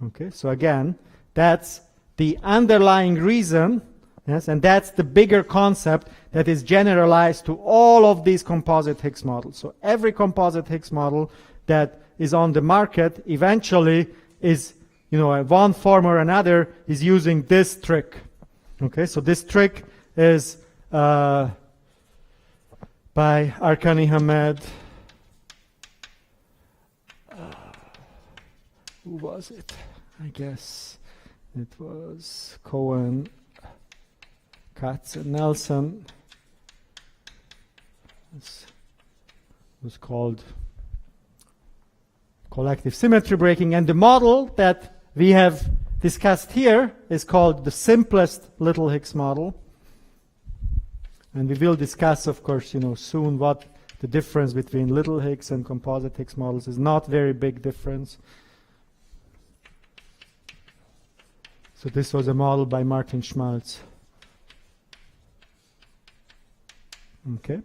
Okay, so again, that's the underlying reason. Yes, and that's the bigger concept that is generalized to all of these composite Higgs models. So every composite Higgs model that is on the market eventually is, one form or another is using this trick. Okay, so this trick is by Arkani Hamed who was it? I guess it was Cohen, Katz, and Nelson. This was called collective symmetry breaking. And the model that we have discussed here is called the simplest little Higgs model. And we will discuss, of course, soon what the difference between little Higgs and composite Higgs models is. Not very big difference. So this was a model by Martin Schmalz. Okay.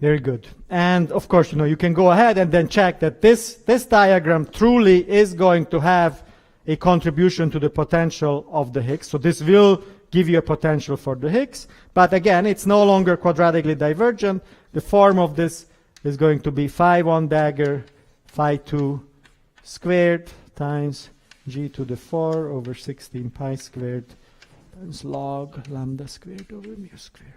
Very good. And of course, you can go ahead and then check that this diagram truly is going to have a contribution to the potential of the Higgs. So this will give you a potential for the Higgs. But again, it's no longer quadratically divergent. The form of this is going to be phi 1 dagger phi 2 squared times g to the 4 over 16 pi squared times log lambda squared over mu squared.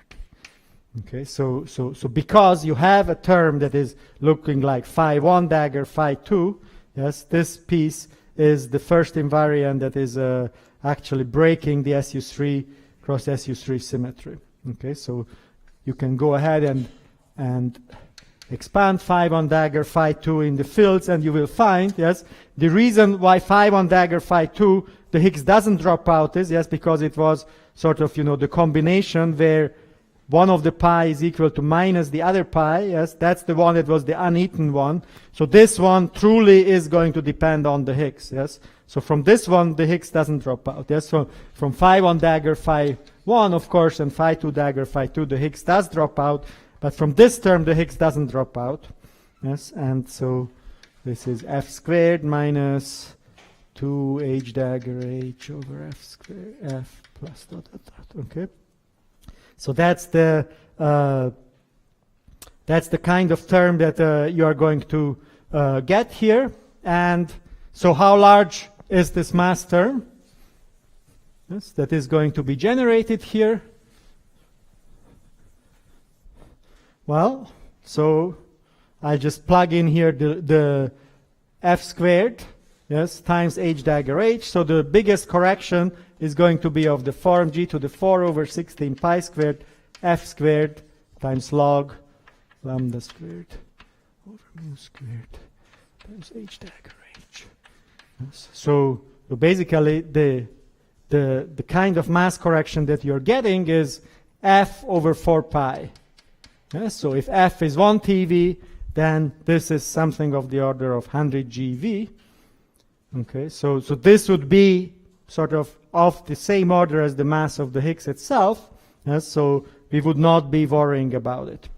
Okay, so because you have a term that is looking like phi 1 dagger phi 2, yes, this piece is the first invariant that is actually breaking the SU3 cross SU3 symmetry. Okay, so you can go ahead and expand phi 1 dagger phi 2 in the fields, and you will find, yes, the reason why phi 1 dagger phi 2 the Higgs doesn't drop out is, yes, because it was sort of, the combination where one of the pi is equal to minus the other pi. Yes, that's the one that was the uneaten one. So this one truly is going to depend on the Higgs. Yes. So from this one, the Higgs doesn't drop out. Yes. So from phi 1 dagger phi 1, of course, and phi 2 dagger phi 2, the Higgs does drop out. But from this term, the Higgs doesn't drop out. Yes. And so this is f squared minus 2h dagger h over f squared f plus dot dot dot. Okay. So that's the kind of term that you are going to get here. And so how large is this mass term? Yes, that is going to be generated here. Well, so I just plug in here the f squared, yes, times h dagger h. So the biggest correction is going to be of the form g to the 4 over 16 pi squared f squared times log lambda squared over mu squared times h dagger h. Yes. So basically the kind of mass correction that you're getting is f over 4 pi. Yes. So if f is 1 TeV, then this is something of the order of 100 GeV. Okay. So this would be sort of the same order as the mass of the Higgs itself. Yes, so we would not be worrying about it.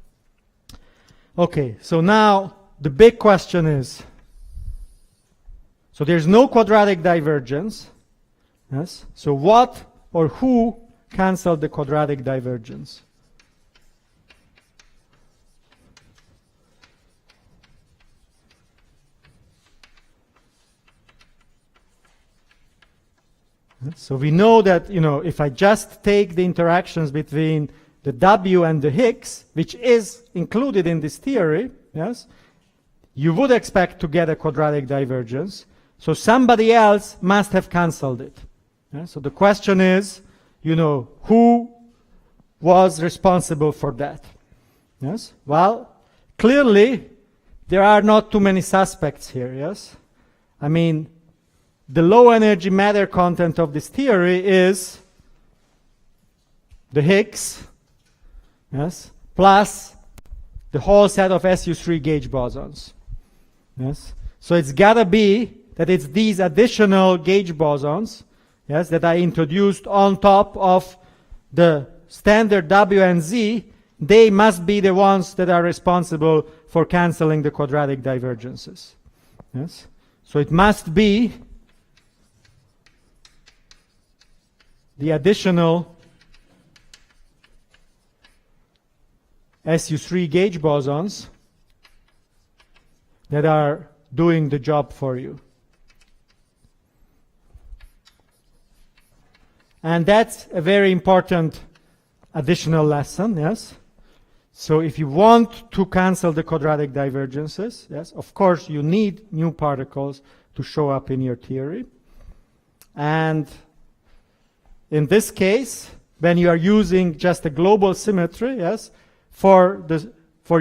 Okay, so now the big question is, so there's no quadratic divergence. Yes, so what or who canceled the quadratic divergence? So we know that, if I just take the interactions between the W and the Higgs, which is included in this theory, yes, you would expect to get a quadratic divergence. So somebody else must have cancelled it. Yeah? So the question is, who was responsible for that? Yes. Well, clearly there are not too many suspects here. Yes. I mean, the low energy matter content of this theory is the Higgs, yes, plus the whole set of SU3 gauge bosons. Yes. So it's gotta be that it's these additional gauge bosons, yes, that I introduced on top of the standard W and Z. They must be the ones that are responsible for canceling the quadratic divergences. Yes. So it must be the additional SU3 gauge bosons that are doing the job for you. And that's a very important additional lesson, yes? So if you want to cancel the quadratic divergences, yes, of course you need new particles, to show up in your theory. And in this case, when you are using just a global symmetry, yes, for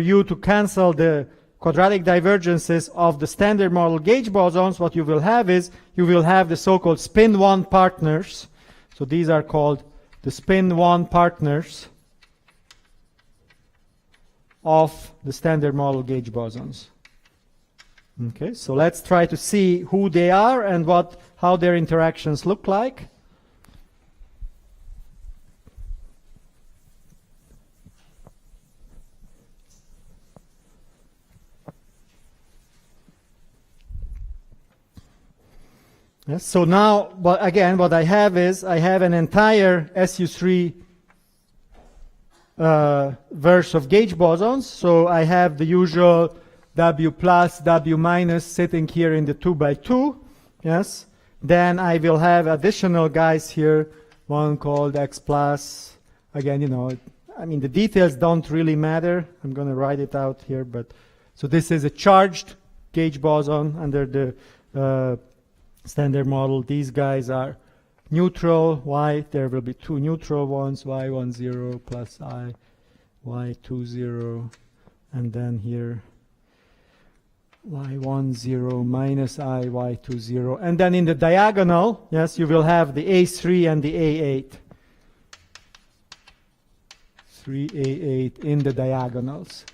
you to cancel the quadratic divergences of the standard model gauge bosons, what you will have is you will have the so-called spin 1 partners. So these are called the spin 1 partners of the standard model gauge bosons. Okay, so let's try to see who they are and how their interactions look like. Yes, so now, again, what I have is I have an entire SU3 verse of gauge bosons. So I have the usual W plus, W minus sitting here in the 2 by 2. Yes. Then I will have additional guys here, one called X plus. Again, you know, I mean, the details don't really matter. I'm going to write it out here. But so this is a charged gauge boson under the standard model. These guys are neutral. Y, there will be two neutral ones, Y10 plus I, Y20, and then here Y10 minus I, Y20. And then in the diagonal, yes, you will have the A3 and the A8. 3A8 in the diagonals.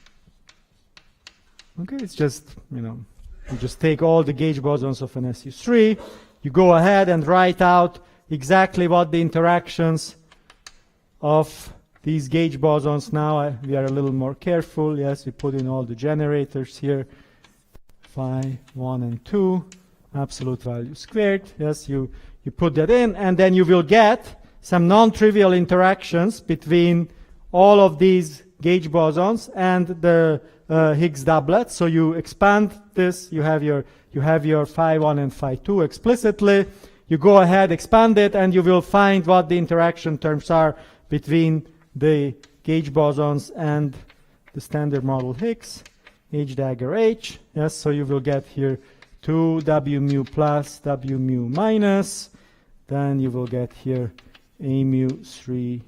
Okay, it's just, you know, you just take all the gauge bosons of an SU3, you go ahead and write out exactly what the interactions of these gauge bosons now. We are a little more careful. Yes, we put in all the generators here. Phi 1 and 2, absolute value squared. Yes, you put that in, and then you will get some non-trivial interactions between all of these gauge bosons and the Higgs doublet. So you expand this, you have your phi 1 and phi 2 explicitly. You go ahead, expand it, and you will find what the interaction terms are between the gauge bosons and the standard model Higgs, H dagger H. Yes, so you will get here 2 W mu plus, W mu minus. Then you will get here A mu 3,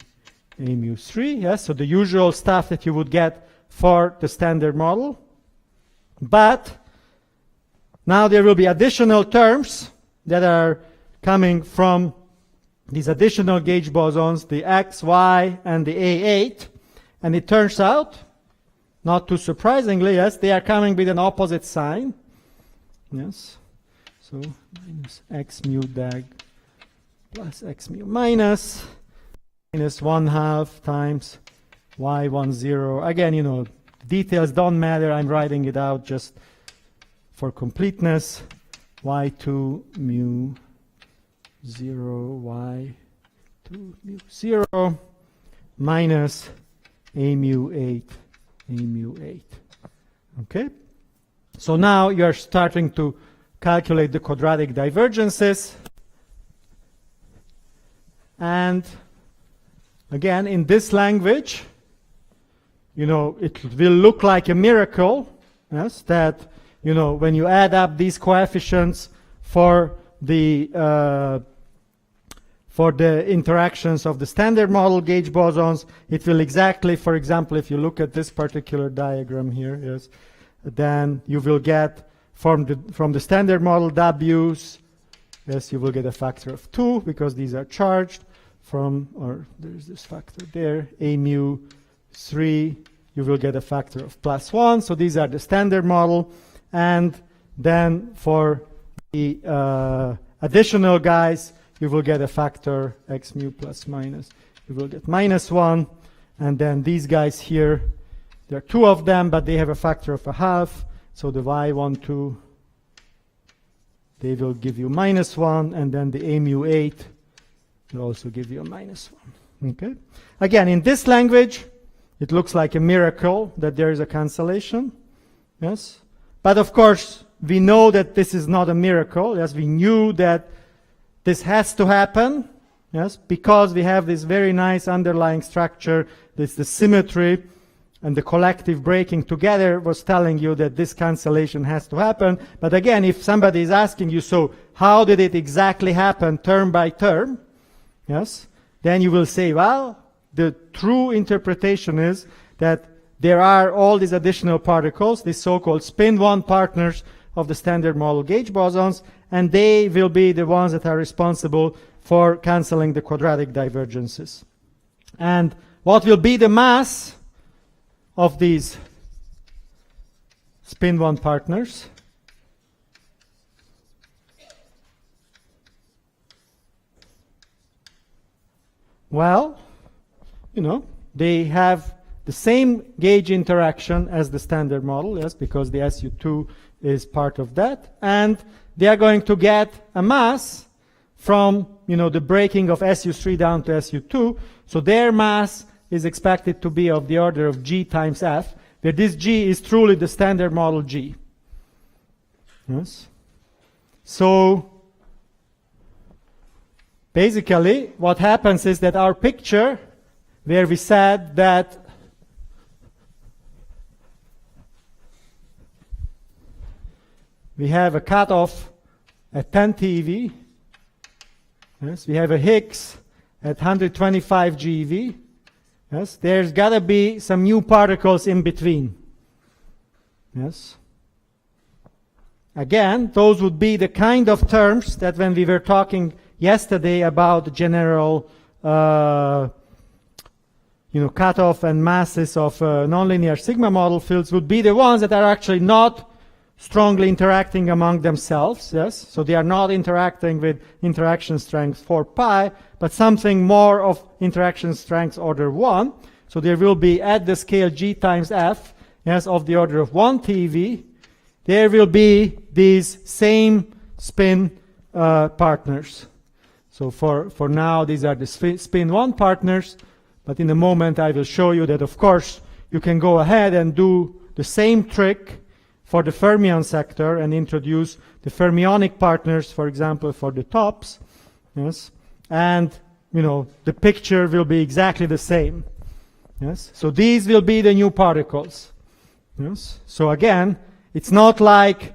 A mu 3. Yes, so the usual stuff that you would get for the standard model. But now there will be additional terms that are coming from these additional gauge bosons, the X, Y, and the A8. And it turns out, not too surprisingly, yes, they are coming with an opposite sign. Yes. So minus X mu dag plus X mu minus 1/2 times Y10. Again, you know, details don't matter. I'm writing it out just for completeness. Y2 mu 0, Y2 mu 0 minus A mu 8, A mu 8. Okay? So now you're starting to calculate the quadratic divergences. And again, in this language, you know, it will look like a miracle, yes, that, you know, when you add up these coefficients for the interactions of the standard model gauge bosons, it will exactly, for example, if you look at this particular diagram here, yes, then you will get from the standard model W's, yes, you will get a factor of 2 because these are charged. Or there's this factor there, A mu 3, you will get a factor of +1. So these are the standard model. And then for the additional guys, you will get a factor X mu plus minus. You will get -1. And then these guys here, there are two of them, but they have a factor of 1/2. So the Y12, they will give you -1. And then the A mu 8 will also give you a -1. Okay. Again, in this language, it looks like a miracle that there is a cancellation. Yes. But of course, we know that this is not a miracle. Yes, we knew that this has to happen. Yes, because we have this very nice underlying structure. This the symmetry and the collective breaking together was telling you that this cancellation has to happen. But again, if somebody is asking you, so how did it exactly happen term by term? Yes, then you will say, well, the true interpretation is that there are all these additional particles, these so-called spin 1 partners of the standard model gauge bosons, and they will be the ones that are responsible for cancelling the quadratic divergences. And what will be the mass of these spin 1 partners? Well, you know, they have the same gauge interaction as the standard model, yes, because the SU2 is part of that, and they are going to get a mass from, you know, the breaking of SU3 down to SU2, so their mass is expected to be of the order of G times F, where this G is truly the standard model G. Yes. So basically what happens is that our picture, where we said that we have a cutoff at 10 TeV, yes, we have a Higgs at 125 GeV. Yes, there's got to be some new particles in between. Yes. Again, those would be the kind of terms that when we were talking yesterday about general, cutoff and masses of nonlinear sigma model fields would be the ones that are actually not strongly interacting among themselves, yes? So they are not interacting with interaction strength 4 pi, but something more of interaction strength order 1. So there will be at the scale G times F, yes, of the order of 1 TeV, there will be these same spin partners. So for now, these are the spin 1 partners, but in a moment I will show you that, of course, you can go ahead and do the same trick for the fermion sector and introduce the fermionic partners, for example, for the tops, yes, and you know the picture will be exactly the same, yes. So these will be the new particles, yes. So again, it's not like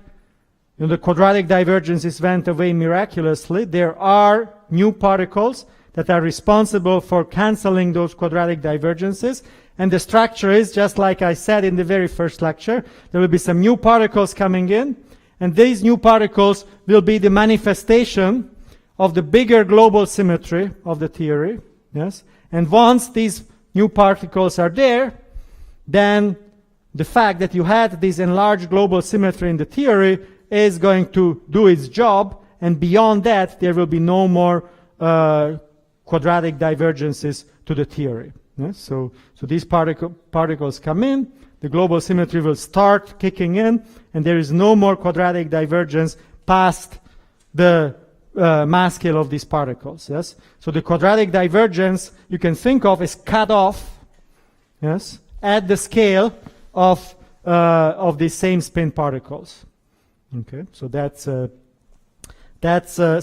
the quadratic divergences went away miraculously. There are new particles that are responsible for cancelling those quadratic divergences. And the structure is, just like I said in the very first lecture, there will be some new particles coming in, and these new particles will be the manifestation of the bigger global symmetry of the theory. Yes? And once these new particles are there, then the fact that you had this enlarged global symmetry in the theory is going to do its job, and beyond that, there will be no more quadratic divergences to the theory. Yes, so these particles come in, the global symmetry will start kicking in, and there is no more quadratic divergence past the mass scale of these particles. Yes, so the quadratic divergence you can think of is cut off, yes, at the scale of these same spin particles. Okay, so that's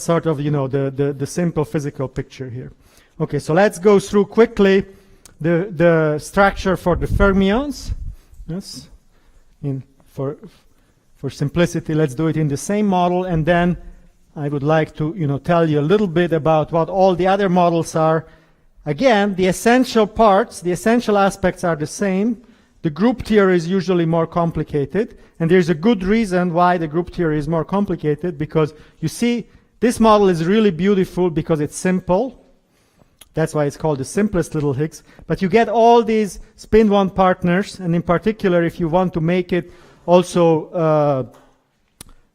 sort of the simple physical picture here. Okay, so let's go through quickly the structure for the fermions. Yes, for simplicity, let's do it in the same model, and then I would like to tell you a little bit about what all the other models are. Again, the essential parts, the essential aspects are the same. The group theory is usually more complicated, and there's a good reason why the group theory is more complicated, because you see, this model is really beautiful because it's simple. That's why it's called the simplest little Higgs. But you get all these spin 1 partners, and in particular, if you want to make it also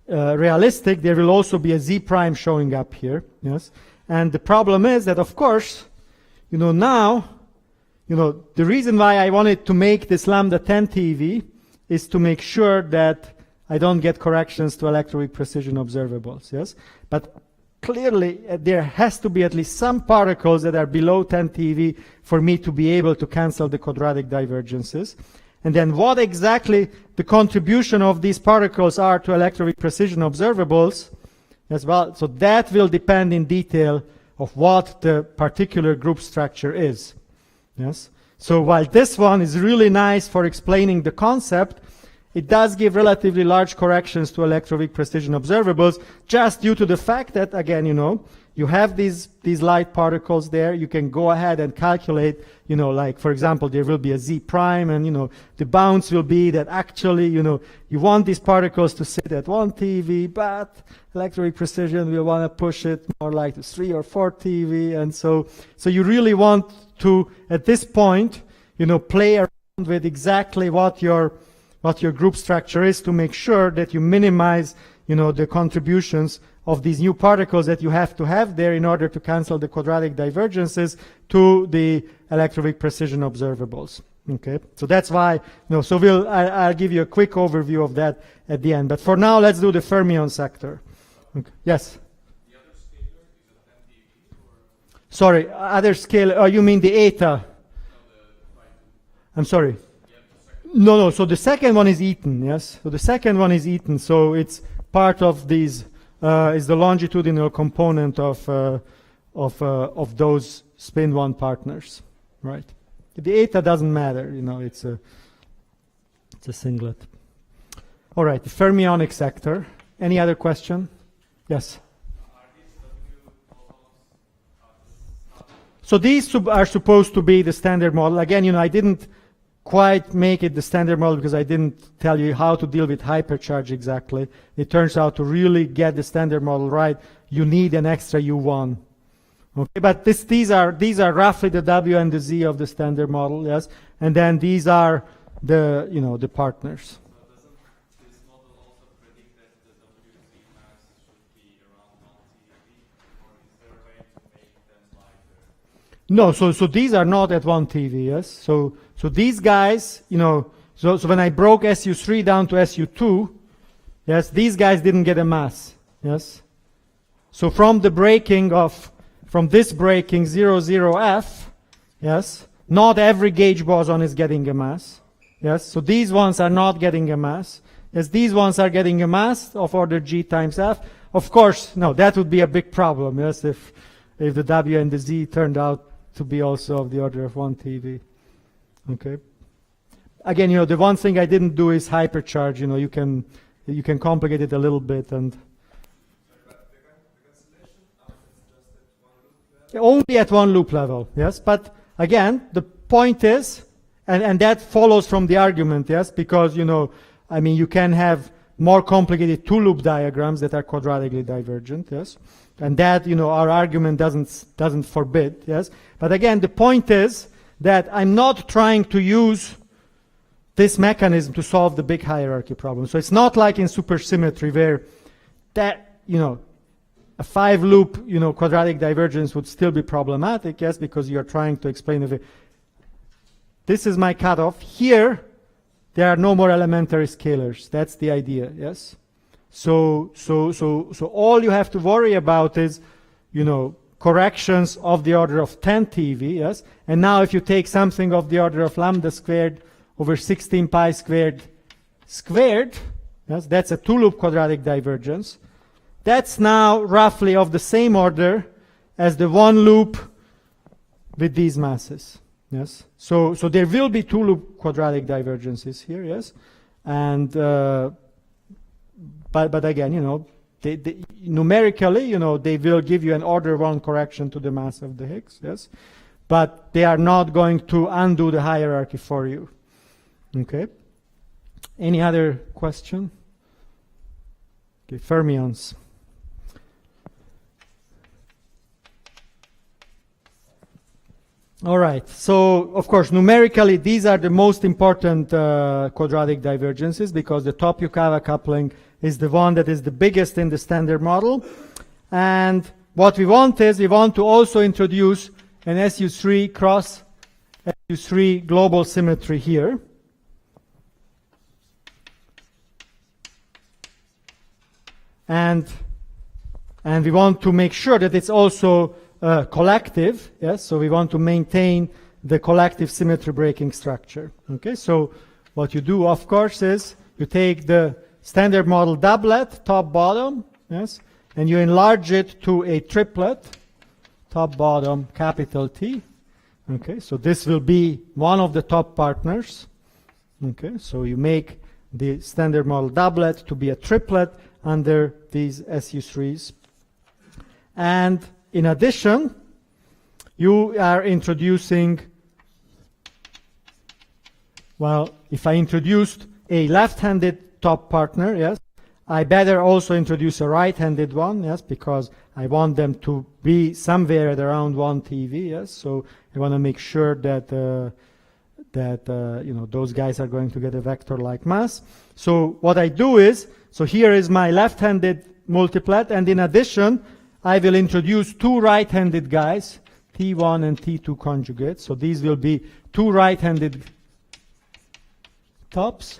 realistic, there will also be a Z prime showing up here. Yes, and the problem is that, of course, now, the reason why I wanted to make this lambda 10 TeV is to make sure that I don't get corrections to electroweak precision observables. Yes, but clearly there has to be at least some particles that are below 10 TeV for me to be able to cancel the quadratic divergences. And then what exactly the contribution of these particles are to electroweak precision observables as well, so that will depend in detail of what the particular group structure is. Yes, So while this one is really nice for explaining the concept, it does give relatively large corrections to electroweak precision observables, just due to the fact that, again, you know, you have these light particles there. You can go ahead and calculate, you know, like, for example, there will be a z prime, and, you know, the bounds will be that actually, you know, you want these particles to sit at 1 TeV, but electroweak precision will want to push it more like to 3 or 4 TeV. And so you really want to, at this point, you know, play around with exactly what your group structure is to make sure that you minimize, you know, the contributions of these new particles that you have to have there in order to cancel the quadratic divergences to the electroweak precision observables. Okay, so that's why, you know, so I'll give you a quick overview of that at the end. But for now, let's do the fermion sector. Okay. Yes? The other scalar is a 10 TeV or? Sorry, other scale, oh, you mean the eta? I'm sorry. No, so the second one is Eaton, yes? So the second one is Eaton, so it's part of these, is the longitudinal component of those spin 1 partners, right? The eta doesn't matter, you know, it's a singlet. All right, the fermionic sector. Any other question? Yes? So these are supposed to be the standard model. Again, you know, I didn't quite make it the standard model because I didn't tell you how to deal with hypercharge exactly. It turns out to really get the standard model right, you need an extra U1. Okay, but these are roughly the W and the Z of the standard model, yes, and then these are the, you know, the partners. So doesn't this model also predict that the WZ mass should be around 1 TeV, or is there a way to make them lighter? No, so these are not at 1 TeV, yes. So these guys, you know, so when I broke SU3 down to SU2, yes, these guys didn't get a mass, yes. So from this breaking 0,0F, yes, not every gauge boson is getting a mass, yes. So these ones are not getting a mass, yes. These ones are getting a mass of order G times F. Of course, no, that would be a big problem, yes, if the W and the Z turned out to be also of the order of 1 TeV. Okay. Again, you know, the one thing I didn't do is hypercharge. You know, you can complicate it a little bit, and only at 1 loop level. Yes, but again, the point is, and that follows from the argument. Yes, because, you know, I mean, you can have more complicated 2 loop diagrams that are quadratically divergent. Yes, and that, you know, our argument doesn't forbid. Yes, but again, the point is that I'm not trying to use this mechanism to solve the big hierarchy problem. So it's not like in supersymmetry where that, you know, a 5 loop, you know, quadratic divergence would still be problematic, yes, because you're trying to explain it. This is my cutoff. Here, there are no more elementary scalars. That's the idea, yes. So all you have to worry about is, you know, corrections of the order of 10 TeV, yes? And now if you take something of the order of lambda squared over 16 pi squared, yes, that's a 2-loop quadratic divergence. That's now roughly of the same order as the 1 loop with these masses, yes? So there will be 2-loop quadratic divergences here, yes? And, but again, you know, they, numerically, you know, they will give you an order 1 correction to the mass of the Higgs, yes? But they are not going to undo the hierarchy for you. Okay? Any other question? Okay, fermions. All right, so of course, numerically, these are the most important quadratic divergences because the top Yukawa coupling is the one that is the biggest in the standard model. And what we want is, we want to also introduce an SU3 cross SU3 global symmetry here. And we want to make sure that it's also collective, yes, so we want to maintain the collective symmetry breaking structure. Okay, so what you do, of course, is you take the standard model doublet, top bottom, yes, and you enlarge it to a triplet, top bottom capital T, Okay, so this will be one of the top partners. Okay, so you make the standard model doublet to be a triplet under these SU3s. And in addition, you are introducing, well, if I introduced a left-handed top partner, yes, I better also introduce a right-handed one, yes, because I want them to be somewhere at around 1 TeV, yes. So I want to make sure that you know, those guys are going to get a vector-like mass. So what I do is, so here is my left-handed multiplet, and in addition, I will introduce 2 right-handed guys, T1 and T2 conjugates. So these will be 2 right-handed tops.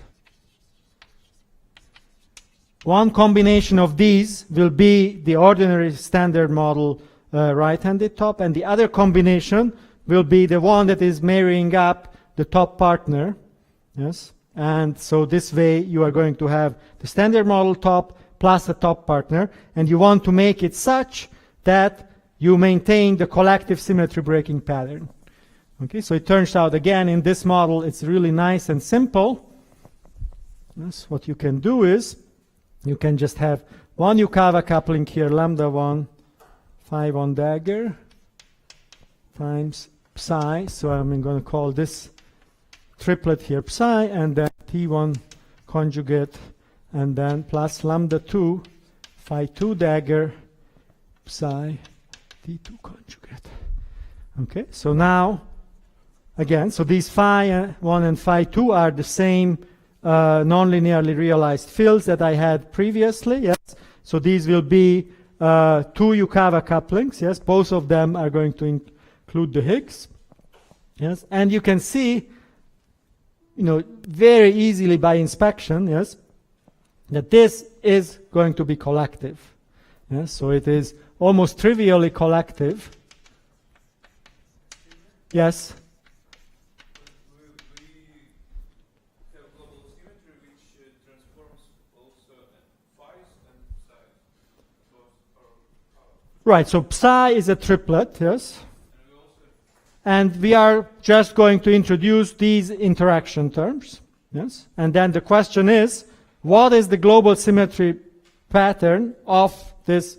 One combination of these will be the ordinary standard model right-handed top, and the other combination will be the one that is marrying up the top partner. Yes, and so this way you are going to have the standard model top plus a top partner, and you want to make it such that you maintain the collective symmetry breaking pattern. Okay, so it turns out again in this model it's really nice and simple. Yes, what you can do is you can just have one Yukawa coupling here, lambda 1, phi 1 dagger times psi. So I'm going to call this triplet here psi, and then T1 conjugate, and then plus lambda 2 phi 2 dagger psi T2 conjugate. Okay, so now again, so these phi 1 and phi 2 are the same non-linearly realized fields that I had previously. Yes, so these will be 2 Yukawa couplings. Yes, both of them are going to include the Higgs. Yes, and you can see, you know, very easily by inspection, yes, that this is going to be collective. Yes, so it is almost trivially collective. Yes. We have global symmetry which transforms also phi's and psi's. Right, so psi is a triplet, yes. And we are just going to introduce these interaction terms, yes. And then the question is, what is the global symmetry pattern of these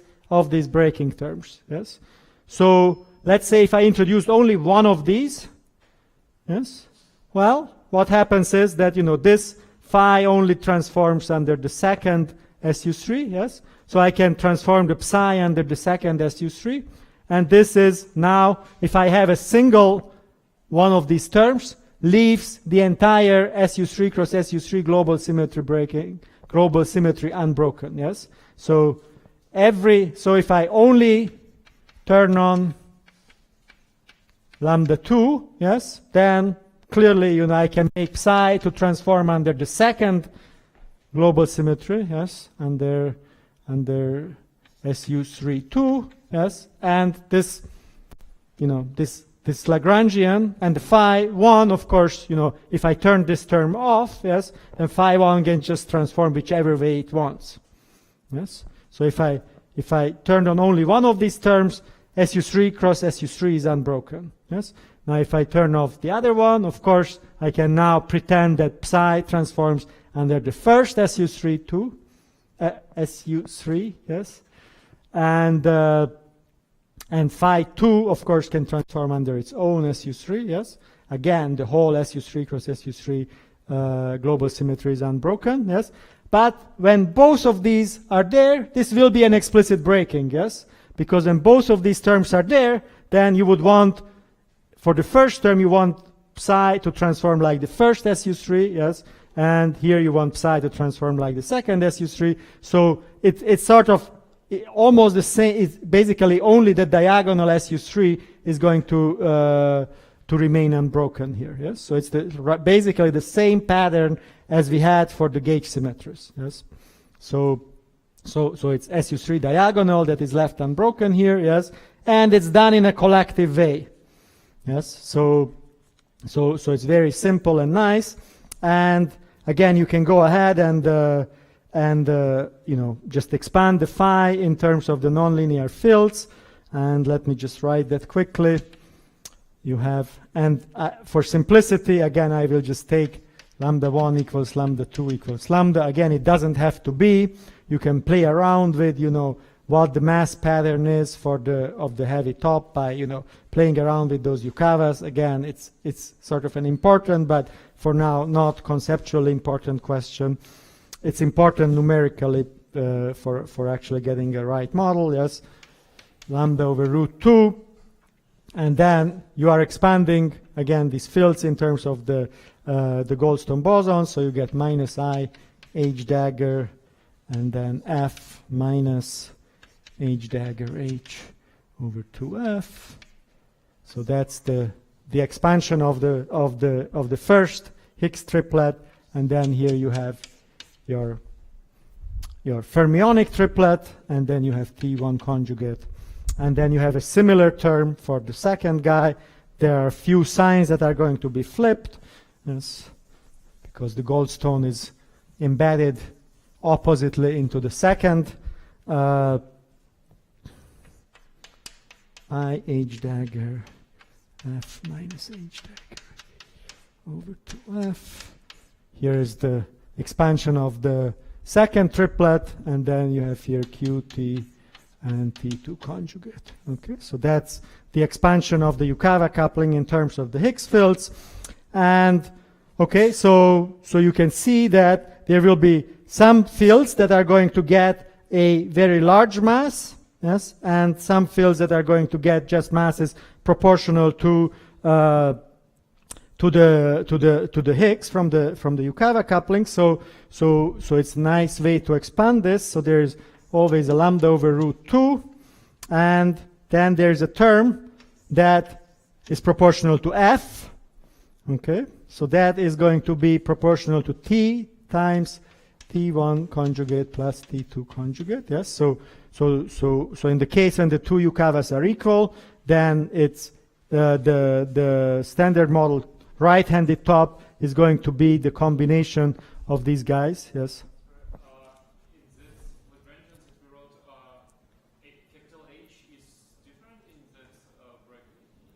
breaking terms, yes. So let's say if I introduced only one of these, yes. Well, what happens is that, you know, this phi only transforms under the second SU3, yes. So I can transform the psi under the second SU3. And this is now, if I have a single one of these terms, leaves the entire SU3 cross SU3 global symmetry unbroken, yes? So if I only turn on lambda 2, yes, then clearly, you know, I can make psi to transform under the second global symmetry, yes, under SU3 2, yes, and this, you know, this Lagrangian and the phi 1, of course, you know, if I turn this term off, yes, then phi 1 can just transform whichever way it wants, yes. So if I turn on only one of these terms, SU3 cross SU3 is unbroken, yes. Now if I turn off the other one, of course, I can now pretend that psi transforms under the first SU3, yes, and phi 2, of course, can transform under its own SU3, yes. Again, the whole SU3 cross SU3 global symmetry is unbroken, yes. But when both of these are there, this will be an explicit breaking, yes. Because when both of these terms are there, then you would want, for the first term, you want psi to transform like the first SU3, yes. And here you want psi to transform like the second SU3. So it's sort of almost the same. It's basically only the diagonal SU3 is going to remain unbroken here. Yes. So it's basically the same pattern as we had for the gauge symmetries. Yes. So it's SU3 diagonal that is left unbroken here. Yes. And it's done in a collective way. Yes. So it's very simple and nice. And again, you can go ahead and you know, just expand the phi in terms of the nonlinear fields. And let me just write that quickly. you have, and for simplicity, again, I will just take lambda 1 equals lambda 2 equals lambda. Again, it doesn't have to be. You can play around with, you know, what the mass pattern is for the heavy top by, you know, playing around with those Yukawas. Again, it's sort of an important, but for now not conceptually important question. It's important numerically for actually getting a right model. Yes, lambda over root 2, and then you are expanding again these fields in terms of the Goldstone boson, so you get minus I H dagger, and then F minus H dagger H over 2F. So that's the expansion of the first Higgs triplet, and then here you have your fermionic triplet, and then you have T1 conjugate, and then you have a similar term for the second guy. There are a few signs that are going to be flipped, yes, because the Goldstone is embedded oppositely into the second. I H dagger F minus H dagger over 2F. Here is the expansion of the second triplet, and then you have here QT and T2 conjugate. Okay, so that's the expansion of the Yukawa coupling in terms of the Higgs fields. And okay, so you can see that there will be some fields that are going to get a very large mass, yes, and some fields that are going to get just masses proportional to the Higgs from the Yukawa coupling. So it's a nice way to expand this. So there's always a lambda over root 2, and then there's a term that is proportional to F. Okay, so that is going to be proportional to T times T1 conjugate plus T2 conjugate. Yes, so in the case when the two Yukawas are equal, then it's the standard model right-handed top is going to be the combination of these guys. Yes. In this Lagrangian that we wrote, capital H is different in this bracket,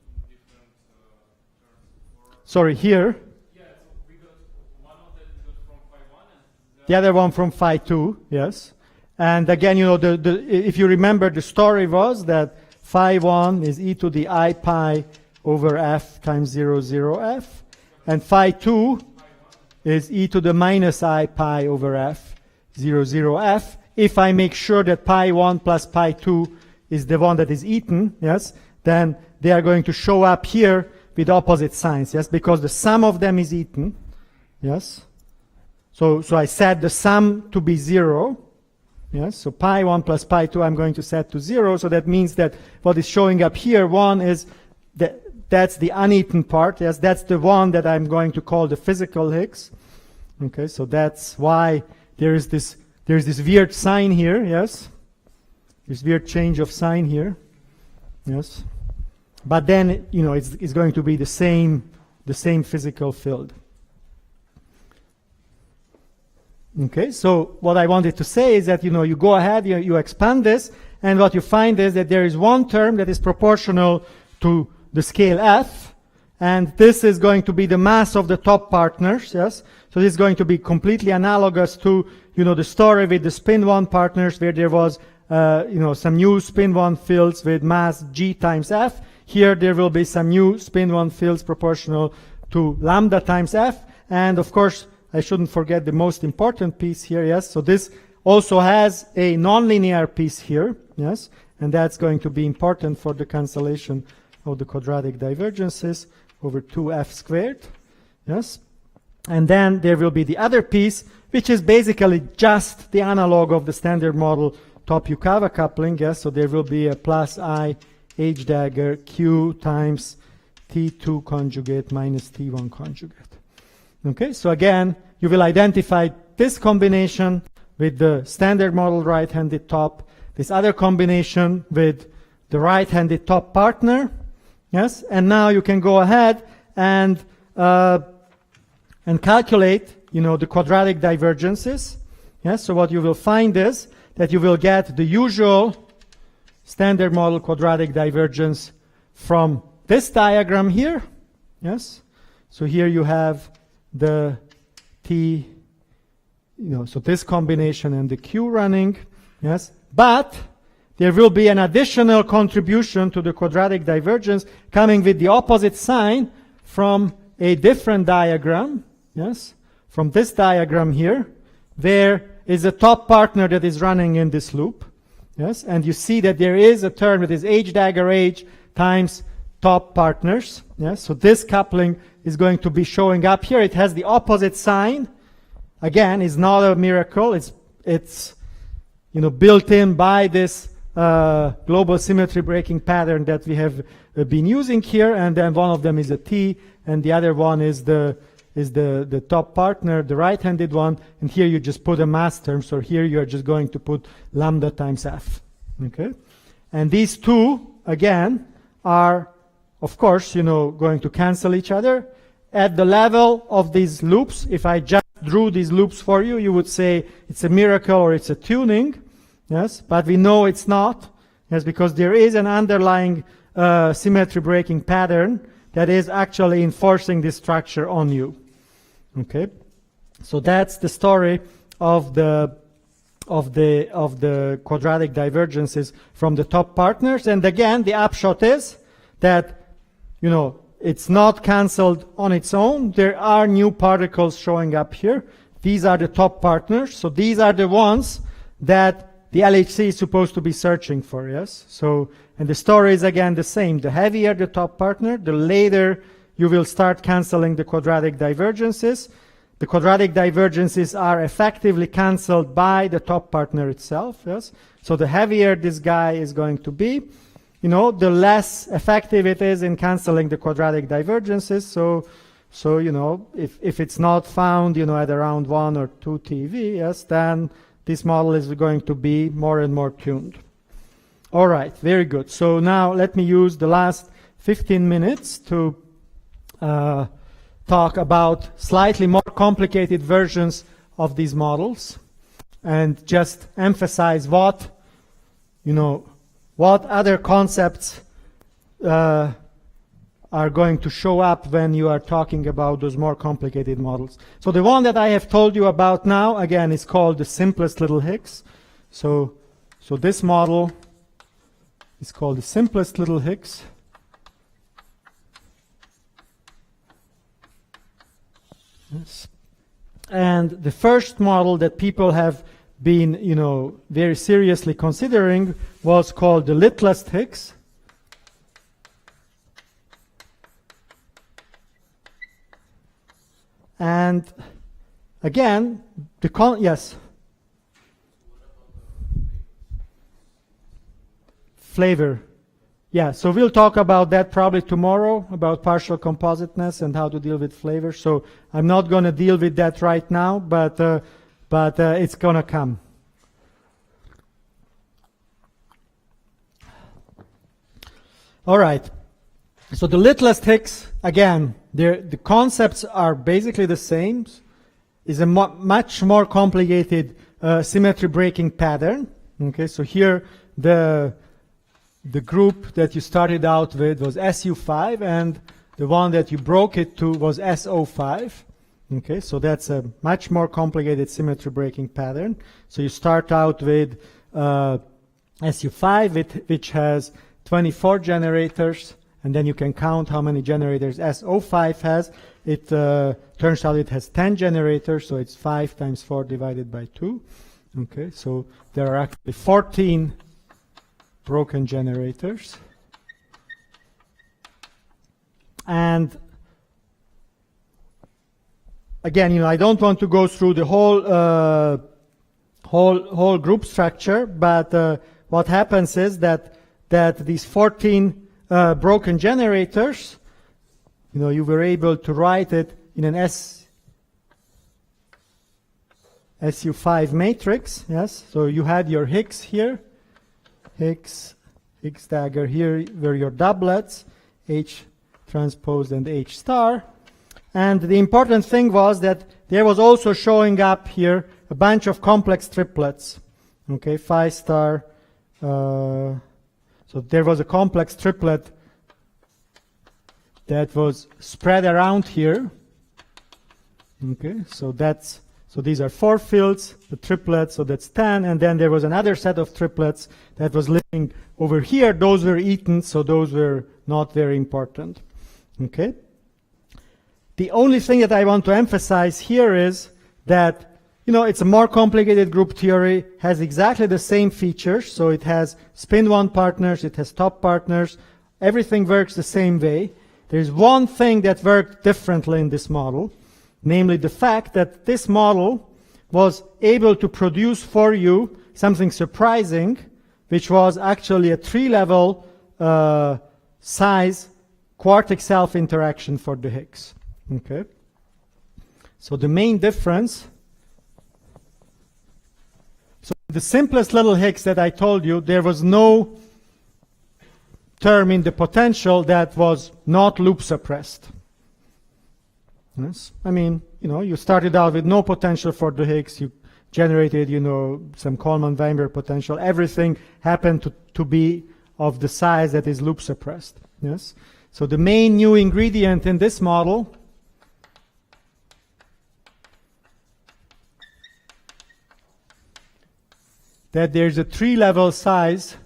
in different terms. Sorry, here. Yeah, so we got one of that we got from phi 1 and The other one from phi 2, yes. And again, you know, if you remember, the story was that phi 1 is e to the I pi over f times 0, 0, f. And phi 2 is e to the minus I pi over f, 0, 0, f. If I make sure that pi 1 plus pi 2 is the one that is eaten, yes, then they are going to show up here with opposite signs, yes, because the sum of them is eaten, yes. So I set the sum to be 0. Yes, so pi 1 plus pi 2 I'm going to set to 0. So that means that what is showing up here, 1 is that's the uneaten part. Yes, that's the one that I'm going to call the physical Higgs. Okay, so that's why there's this weird sign here. Yes, this weird change of sign here. Yes, but then you know it's going to be the same physical field. Okay, so what I wanted to say is that, you know, you go ahead, you expand this, and what you find is that there is one term that is proportional to the scale f, and this is going to be the mass of the top partners, yes? So this is going to be completely analogous to, you know, the story with the spin 1 partners where there was, you know, some new spin 1 fields with mass g times f. Here there will be some new spin 1 fields proportional to lambda times f, and of course, I shouldn't forget the most important piece here, yes? So this also has a nonlinear piece here, yes? And that's going to be important for the cancellation of the quadratic divergences over 2f squared, yes? And then there will be the other piece, which is basically just the analog of the standard model top Yukawa coupling, yes? So there will be a plus I h dagger q times T2 conjugate minus T1 conjugate. Okay, so again, you will identify this combination with the standard model right-handed top, this other combination with the right-handed top partner, yes, and now you can go ahead and calculate, you know, the quadratic divergences, yes. So what you will find is that you will get the usual standard model quadratic divergence from this diagram here, yes. So here you have the T, so this combination and the Q running, yes. But there will be an additional contribution to the quadratic divergence coming with the opposite sign from a different diagram, yes, from this diagram here. There is a top partner that is running in this loop, yes, and you see that there is a term that is H dagger H times top partners, yes. So this coupling is going to be showing up here. It has the opposite sign. Again, it's not a miracle. It's built in by this global symmetry breaking pattern that we have been using here, and then one of them is a T, and the other one is the top partner, the right-handed one, and here you just put a mass term, so here you're just going to put lambda times F, okay? And these two, again, are, of course, going to cancel each other. At the level of these loops, if I just drew these loops for you, you would say it's a miracle or it's a tuning, yes, but we know it's not, yes, because there is an underlying symmetry breaking pattern that is actually enforcing this structure on you. Okay, so that's the story of the quadratic divergences from the top partners. And again, the upshot is that it's not cancelled on its own. There are new particles showing up here. These are the top partners. So these are the ones that the LHC is supposed to be searching for, yes? So, and the story is again the same. The heavier the top partner, the later you will start cancelling the quadratic divergences. The quadratic divergences are effectively cancelled by the top partner itself, yes? So the heavier this guy is going to be, the less effective it is in cancelling the quadratic divergences. So if it's not found, at around 1 or 2 TeV, yes, then this model is going to be more and more tuned. All right, very good. So now let me use the last 15 minutes to talk about slightly more complicated versions of these models and just emphasize what other concepts are going to show up when you are talking about those more complicated models. So the one that I have told you about now, again, is called the simplest little Higgs. So this model is called the simplest little Higgs. Yes. And the first model that people have been, very seriously considering was called the littlest Higgs. And again, yes. Flavor. Yeah, so we'll talk about that probably tomorrow, about partial compositeness and how to deal with flavor. So I'm not going to deal with that right now, but it's going to come. All right. So the littlest Higgs, again, the concepts are basically the same. Is a much more complicated symmetry breaking pattern. Okay, so here the group that you started out with was SU5, and the one that you broke it to was SO5. Okay, so that's a much more complicated symmetry breaking pattern. So you start out with SU5, which has 24 generators, and then you can count how many generators SO5 has. It turns out it has 10 generators, so it's 5 times 4 divided by 2. Okay, so there are actually 14 broken generators. And again, I don't want to go through the whole group structure, but what happens is that these 14 broken generators, you were able to write it in an SU5 matrix, yes? So you had your Higgs here, Higgs dagger here were your doublets, H transpose and H star. And the important thing was that there was also showing up here a bunch of complex triplets. Okay, phi star. So there was a complex triplet that was spread around here. Okay, so these are 4 fields, the triplets, so that's 10, and then there was another set of triplets that was living over here. Those were eaten, so those were not very important. Okay. The only thing that I want to emphasize here is that, it's a more complicated group theory, has exactly the same features, so it has spin 1 partners, it has top partners, everything works the same way. There's one thing that worked differently in this model, namely the fact that this model was able to produce for you something surprising, which was actually a 3-level size quartic self-interaction for the Higgs. Okay. So the main difference, so the simplest little Higgs that I told you, there was no term in the potential that was not loop suppressed. Yes, I mean, you started out with no potential for the Higgs, you generated, some Coleman Weinberg potential, everything happened to be of the size that is loop suppressed. Yes, so the main new ingredient in this model that there's a 3-level size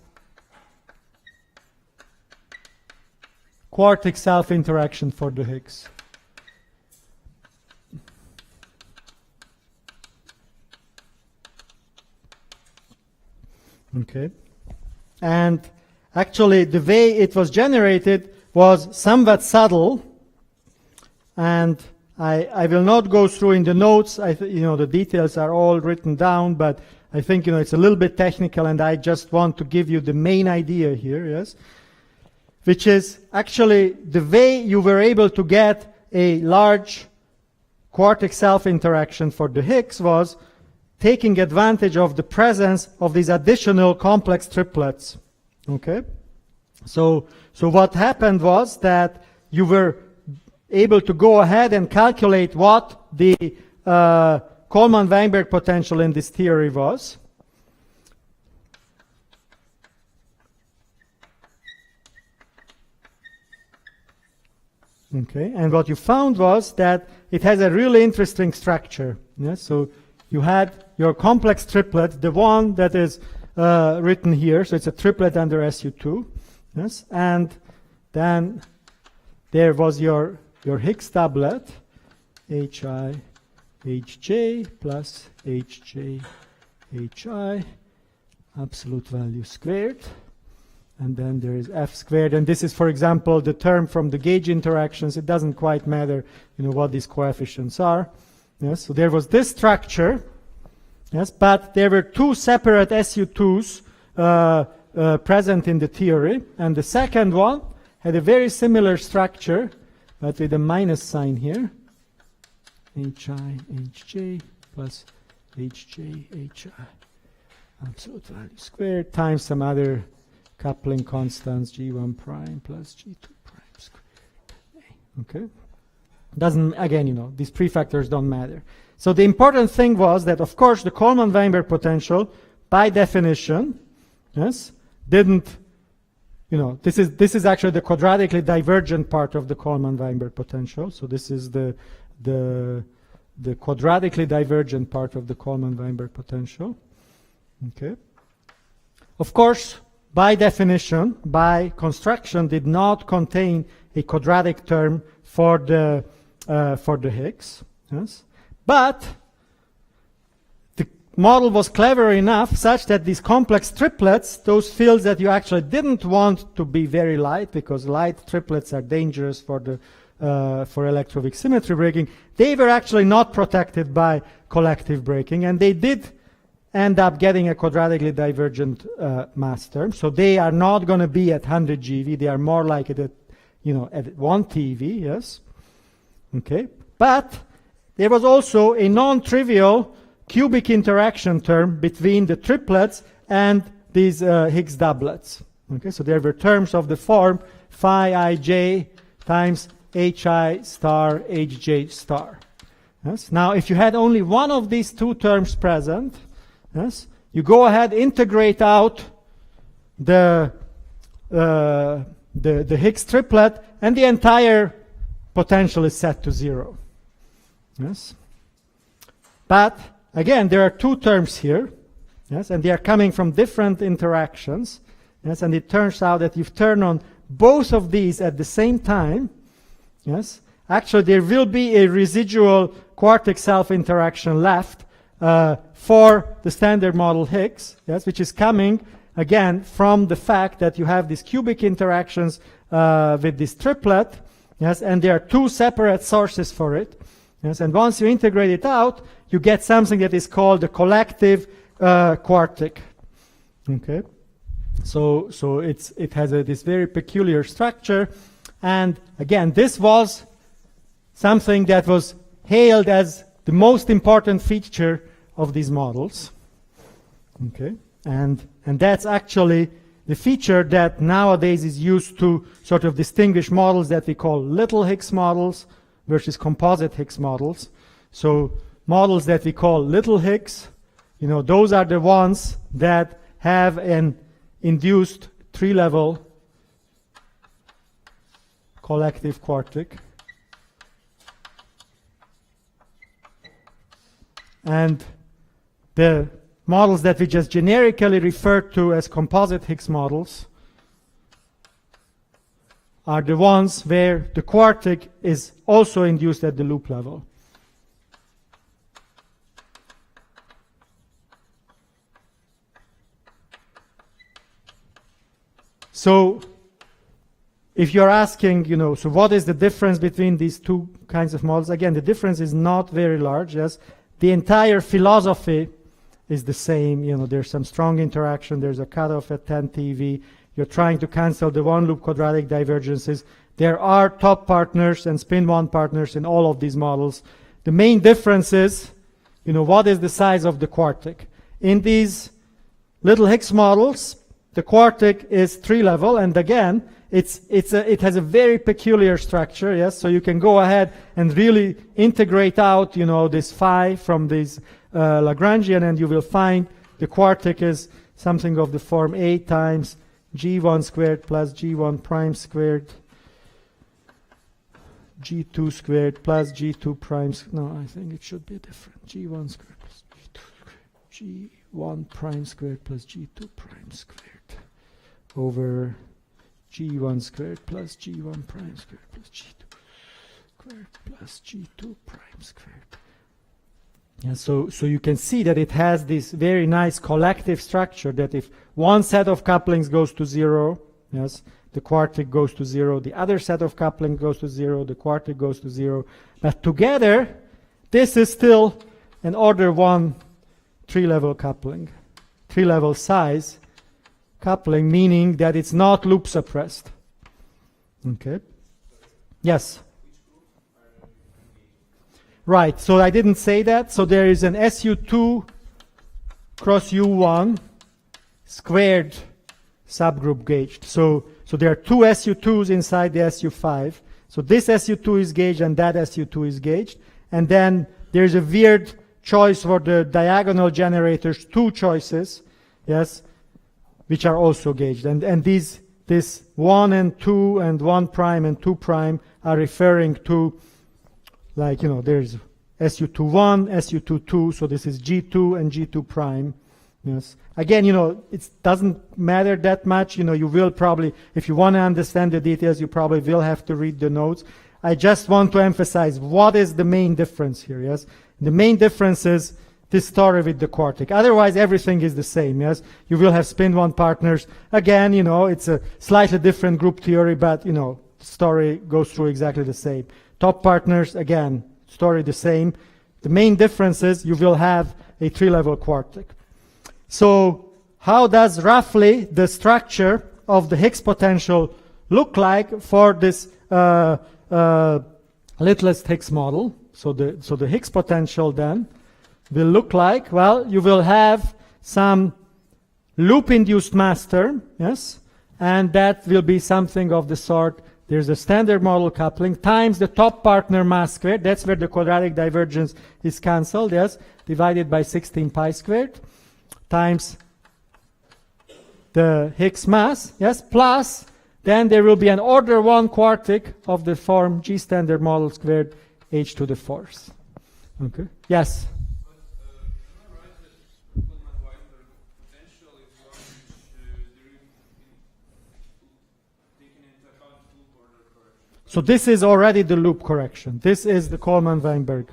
quartic self-interaction for the Higgs. Okay. And actually the way it was generated was somewhat subtle, and I will not go through in the notes. The details are all written down, but I think it's a little bit technical, and I just want to give you the main idea here, yes, which is actually the way you were able to get a large quartic self-interaction for the Higgs was taking advantage of the presence of these additional complex triplets. Okay, so what happened was that you were able to go ahead and calculate what the Coleman Weinberg potential in this theory was. Okay, and what you found was that it has a really interesting structure. Yes, so you had your complex triplet, the one that is written here, so it's a triplet under SU2. Yes, and then there was your Higgs doublet, HI, Hj plus Hj, Hi, absolute value squared. And then there is F squared. And this is, for example, the term from the gauge interactions. It doesn't quite matter, what these coefficients are. Yes, so there was this structure. Yes, but there were 2 separate SU2s present in the theory. And the second one had a very similar structure, but with a minus sign here. Hi, Hj plus Hj, Hi. Absolute value squared times some other coupling constants, G1 prime plus G2 prime squared. Okay? Doesn't, again, these prefactors don't matter. So the important thing was that, of course, the Coleman Weinberg potential, by definition, yes, didn't, this is actually the quadratically divergent part of the Coleman Weinberg potential. So this is the quadratically divergent part of the Coleman Weinberg potential. Okay. Of course, by definition, by construction, did not contain a quadratic term for the Higgs. Yes, but the model was clever enough such that these complex triplets, those fields that you actually didn't want to be very light, because light triplets are dangerous for the for electroweak symmetry breaking, they were actually not protected by collective breaking, and they did end up getting a quadratically divergent mass term. So they are not going to be at 100 GeV. They are more like at, at 1 TeV. Yes. Okay. But there was also a non-trivial cubic interaction term between the triplets and these Higgs doublets. Okay. So there were terms of the form phi ij times hi star hj star. Yes. Now, if you had only one of these 2 terms present, yes, you go ahead, integrate out the Higgs triplet, and the entire potential is set to 0. Yes. But again, there are two terms here. Yes, and they are coming from different interactions. Yes, and it turns out that if you turn on both of these at the same time, yes, actually there will be a residual quartic self-interaction left for the standard model Higgs, yes, which is coming again from the fact that you have these cubic interactions with this triplet, yes, and there are two separate sources for it, yes, and once you integrate it out, you get something that is called the collective quartic. Okay, so it has this very peculiar structure, and again, this was something that was hailed as the most important feature of these models. Okay, and that's actually the feature that nowadays is used to sort of distinguish models that we call little Higgs models versus composite Higgs models. So models that we call little Higgs, you know, those are the ones that have an induced 3-level collective quartic. And the models that we just generically refer to as composite Higgs models are the ones where the quartic is also induced at the loop level. So if you're asking, you know, so what is the difference between these two kinds of models? Again, the difference is not very large. Yes, the entire philosophy is the same. You know, there's some strong interaction. There's a cutoff at 10 TeV. You're trying to cancel the one-loop quadratic divergences. There are top partners and spin-1 partners in all of these models. The main difference is, you know, what is the size of the quartic? In these little Higgs models, the quartic is 3-level, and again, it has a very peculiar structure. Yes, so you can go ahead and really integrate out, you know, this phi from this Lagrangian, and you will find the quartic is something of the form A times G1 squared plus G1 prime squared, G2 squared plus G2 prime. No, I think it should be different. G1 squared plus G2 squared, G1 prime squared plus G2 prime squared over G1 squared plus G1 prime squared plus G2 squared plus G2 prime squared. Yeah, so you can see that it has this very nice collective structure that if one set of couplings goes to 0, yes, the quartic goes to 0, the other set of coupling goes to 0, the quartic goes to 0. But together, this is still an order 1 3-level coupling, 3-level size coupling, meaning that it's not loop suppressed. Okay. Yes. Right, so I didn't say that. So there is an SU2 cross U1 squared subgroup gauged. So there are two SU2s inside the SU5. So this SU2 is gauged and that SU2 is gauged. And then there's a weird choice for the diagonal generators, two choices, yes, which are also gauged. And this 1 and 2 and 1 prime and 2 prime are referring to, like, you know, there's SU21, SU22, so this is G2 and G2 prime. Yes. Again, you know, it doesn't matter that much. You know, you will probably, if you want to understand the details, you probably will have to read the notes. I just want to emphasize what is the main difference here, yes? The main difference is this story with the quartic. Otherwise, everything is the same, yes? You will have spin-1 partners. Again, you know, it's a slightly different group theory, but, you know, the story goes through exactly the same. Top partners, again, story the same. The main difference is you will have a 3-level quartic. So how does roughly the structure of the Higgs potential look like for this littlest Higgs model? So the Higgs potential then will look like, well, you will have some loop-induced mass term, yes, and that will be something of the sort, there's a standard model coupling times the top partner mass squared, that's where the quadratic divergence is cancelled, yes, divided by 16 pi squared, times the Higgs mass, yes, plus then there will be an order 1 quartic of the form G standard model squared h to the 4th. Okay. Yes? But am I right that Coleman-Weinberg potential is one which taking into account loop order correction? So this is already the loop correction. This is the Coleman-Weinberg.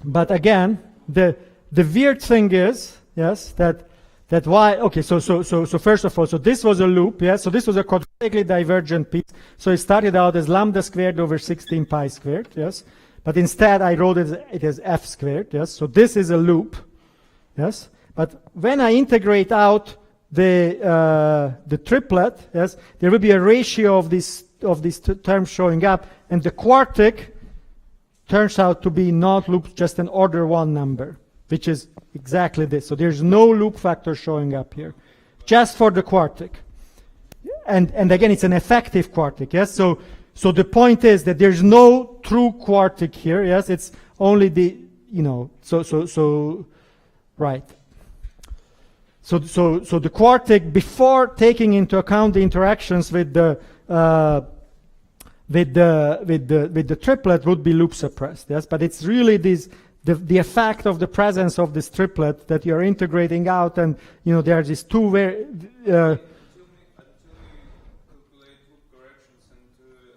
But again, the weird thing is, yes, that why, okay, so first of all, so this was a loop, yes, so this was a quadratically divergent piece. So it started out as lambda squared over 16 pi squared, yes, but instead I wrote it as f squared, yes, so this is a loop, yes, but when I integrate out the triplet, yes, there will be a ratio of these terms showing up, and the quartic turns out to be not loop, just an order 1 number, which is exactly this. So there's no loop factor showing up here, just for the quartic. And again, it's an effective quartic, yes? So the point is that there's no true quartic here, yes? It's only the, you know, right. So the quartic, before taking into account the interactions with the triplet, would be loop suppressed, yes? But it's really the effect of the presence of this triplet that you're integrating out, and you know there are these two very Until we calculate loop corrections and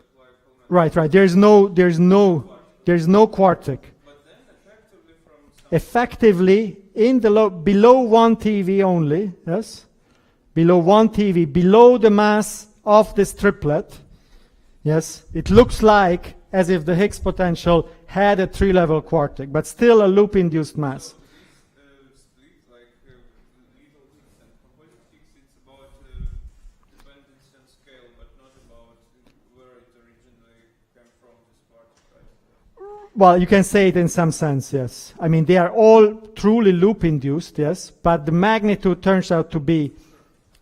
apply Coleman. right. There's no quartic. But then effectively from some Effectively, in the below 1 TeV only, yes, below 1 TeV, below the mass of this triplet, yes, it looks like as if the Higgs potential had a 3-level quartic, but still a loop-induced mass. split, like little Higgs and composite Higgs, it's about dependence and scale, but not about where it originally came from, this part, right? Well, you can say it in some sense, yes. I mean, they are all truly loop-induced, yes, but the magnitude turns out to be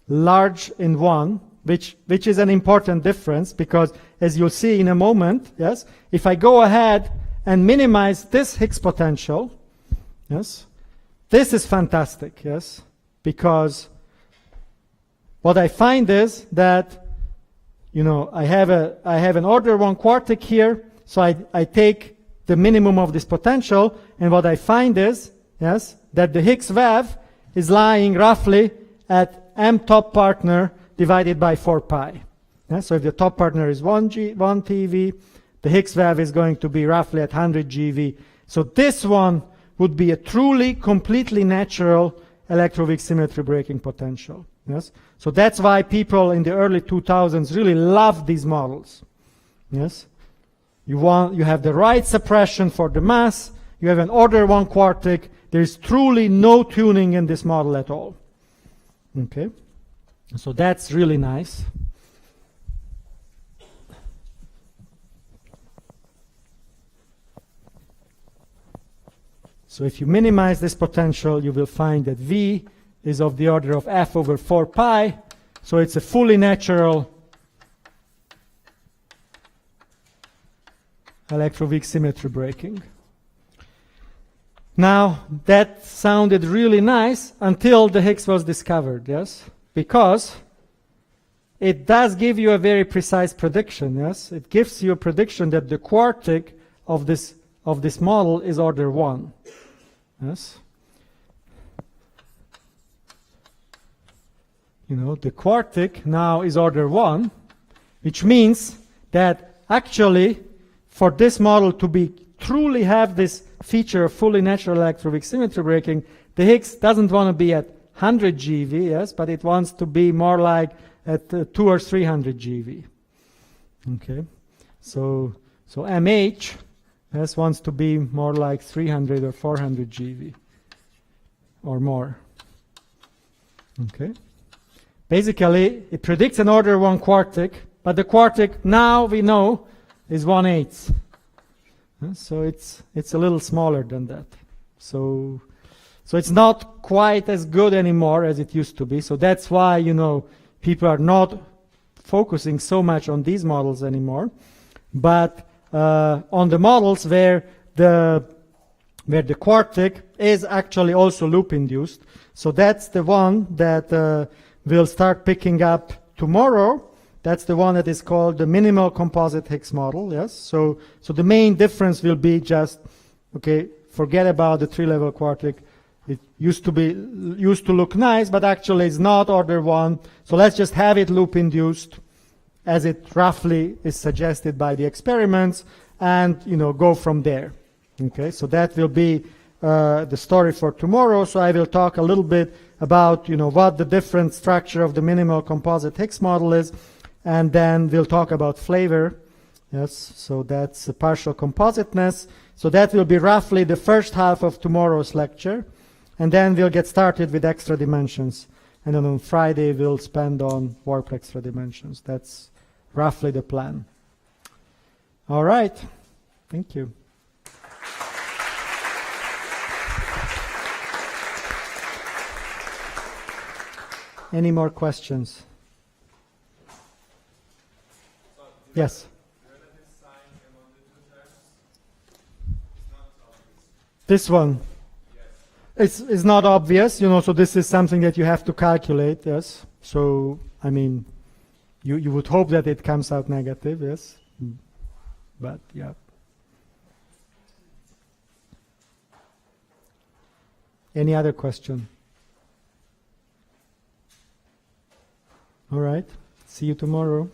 large in 1, which is an important difference, because as you'll see in a moment, yes, if I go ahead and minimize this Higgs potential, yes, this is fantastic, yes, because what I find is that, you know, I have an order 1 quartic here, so I take the minimum of this potential, and what I find is, yes, that the Higgs VAV is lying roughly at m top partner divided by 4 pi. Yeah, so if the top partner is 1 TeV, the Higgs VAV is going to be roughly at 100 GeV. So this one would be a truly, completely natural electroweak symmetry breaking potential. Yes, so that's why people in the early 2000s really loved these models. Yes, you have the right suppression for the mass. You have an order 1 quartic. There is truly no tuning in this model at all. Okay. So that's really nice. So if you minimize this potential, you will find that V is of the order of f over 4 pi. So it's a fully natural electroweak symmetry breaking. Now, that sounded really nice until the Higgs was discovered, yes? Because it does give you a very precise prediction, yes? It gives you a prediction that the quartic of this model is order 1, yes? You know, the quartic now is order 1, which means that actually for this model to be truly have this feature of fully natural electroweak symmetry breaking, the Higgs doesn't want to be at 100 GeV, yes, but it wants to be more like at 200 or 300 GeV. Okay, so MH, yes, wants to be more like 300 or 400 GeV or more. Okay, basically it predicts an order 1 quartic, but the quartic now we know is 1/8. So it's a little smaller than that. So it's not quite as good anymore as it used to be. So that's why, you know, people are not focusing so much on these models anymore, but on the models where the quartic is actually also loop induced. So that's the one that we'll start picking up tomorrow. That's the one that is called the minimal composite Higgs model. Yes. So the main difference will be just, okay, forget about the 3-level quartic. It used to look nice, but actually it's not order 1. So let's just have it loop induced, as it roughly is suggested by the experiments, and go from there. Okay. So that will be the story for tomorrow. So I will talk a little bit about what the different structure of the minimal composite Higgs model is, and then we'll talk about flavor. Yes, so that's the partial compositeness. So that will be roughly the first half of tomorrow's lecture, and then we'll get started with extra dimensions, and then on Friday we'll spend on warp extra dimensions. That's roughly the plan. All right, thank you. Any more questions? Yes. This one. It's not obvious, so this is something that you have to calculate, yes. So, I mean, you would hope that it comes out negative, yes. But, yeah. Any other question? All right. See you tomorrow.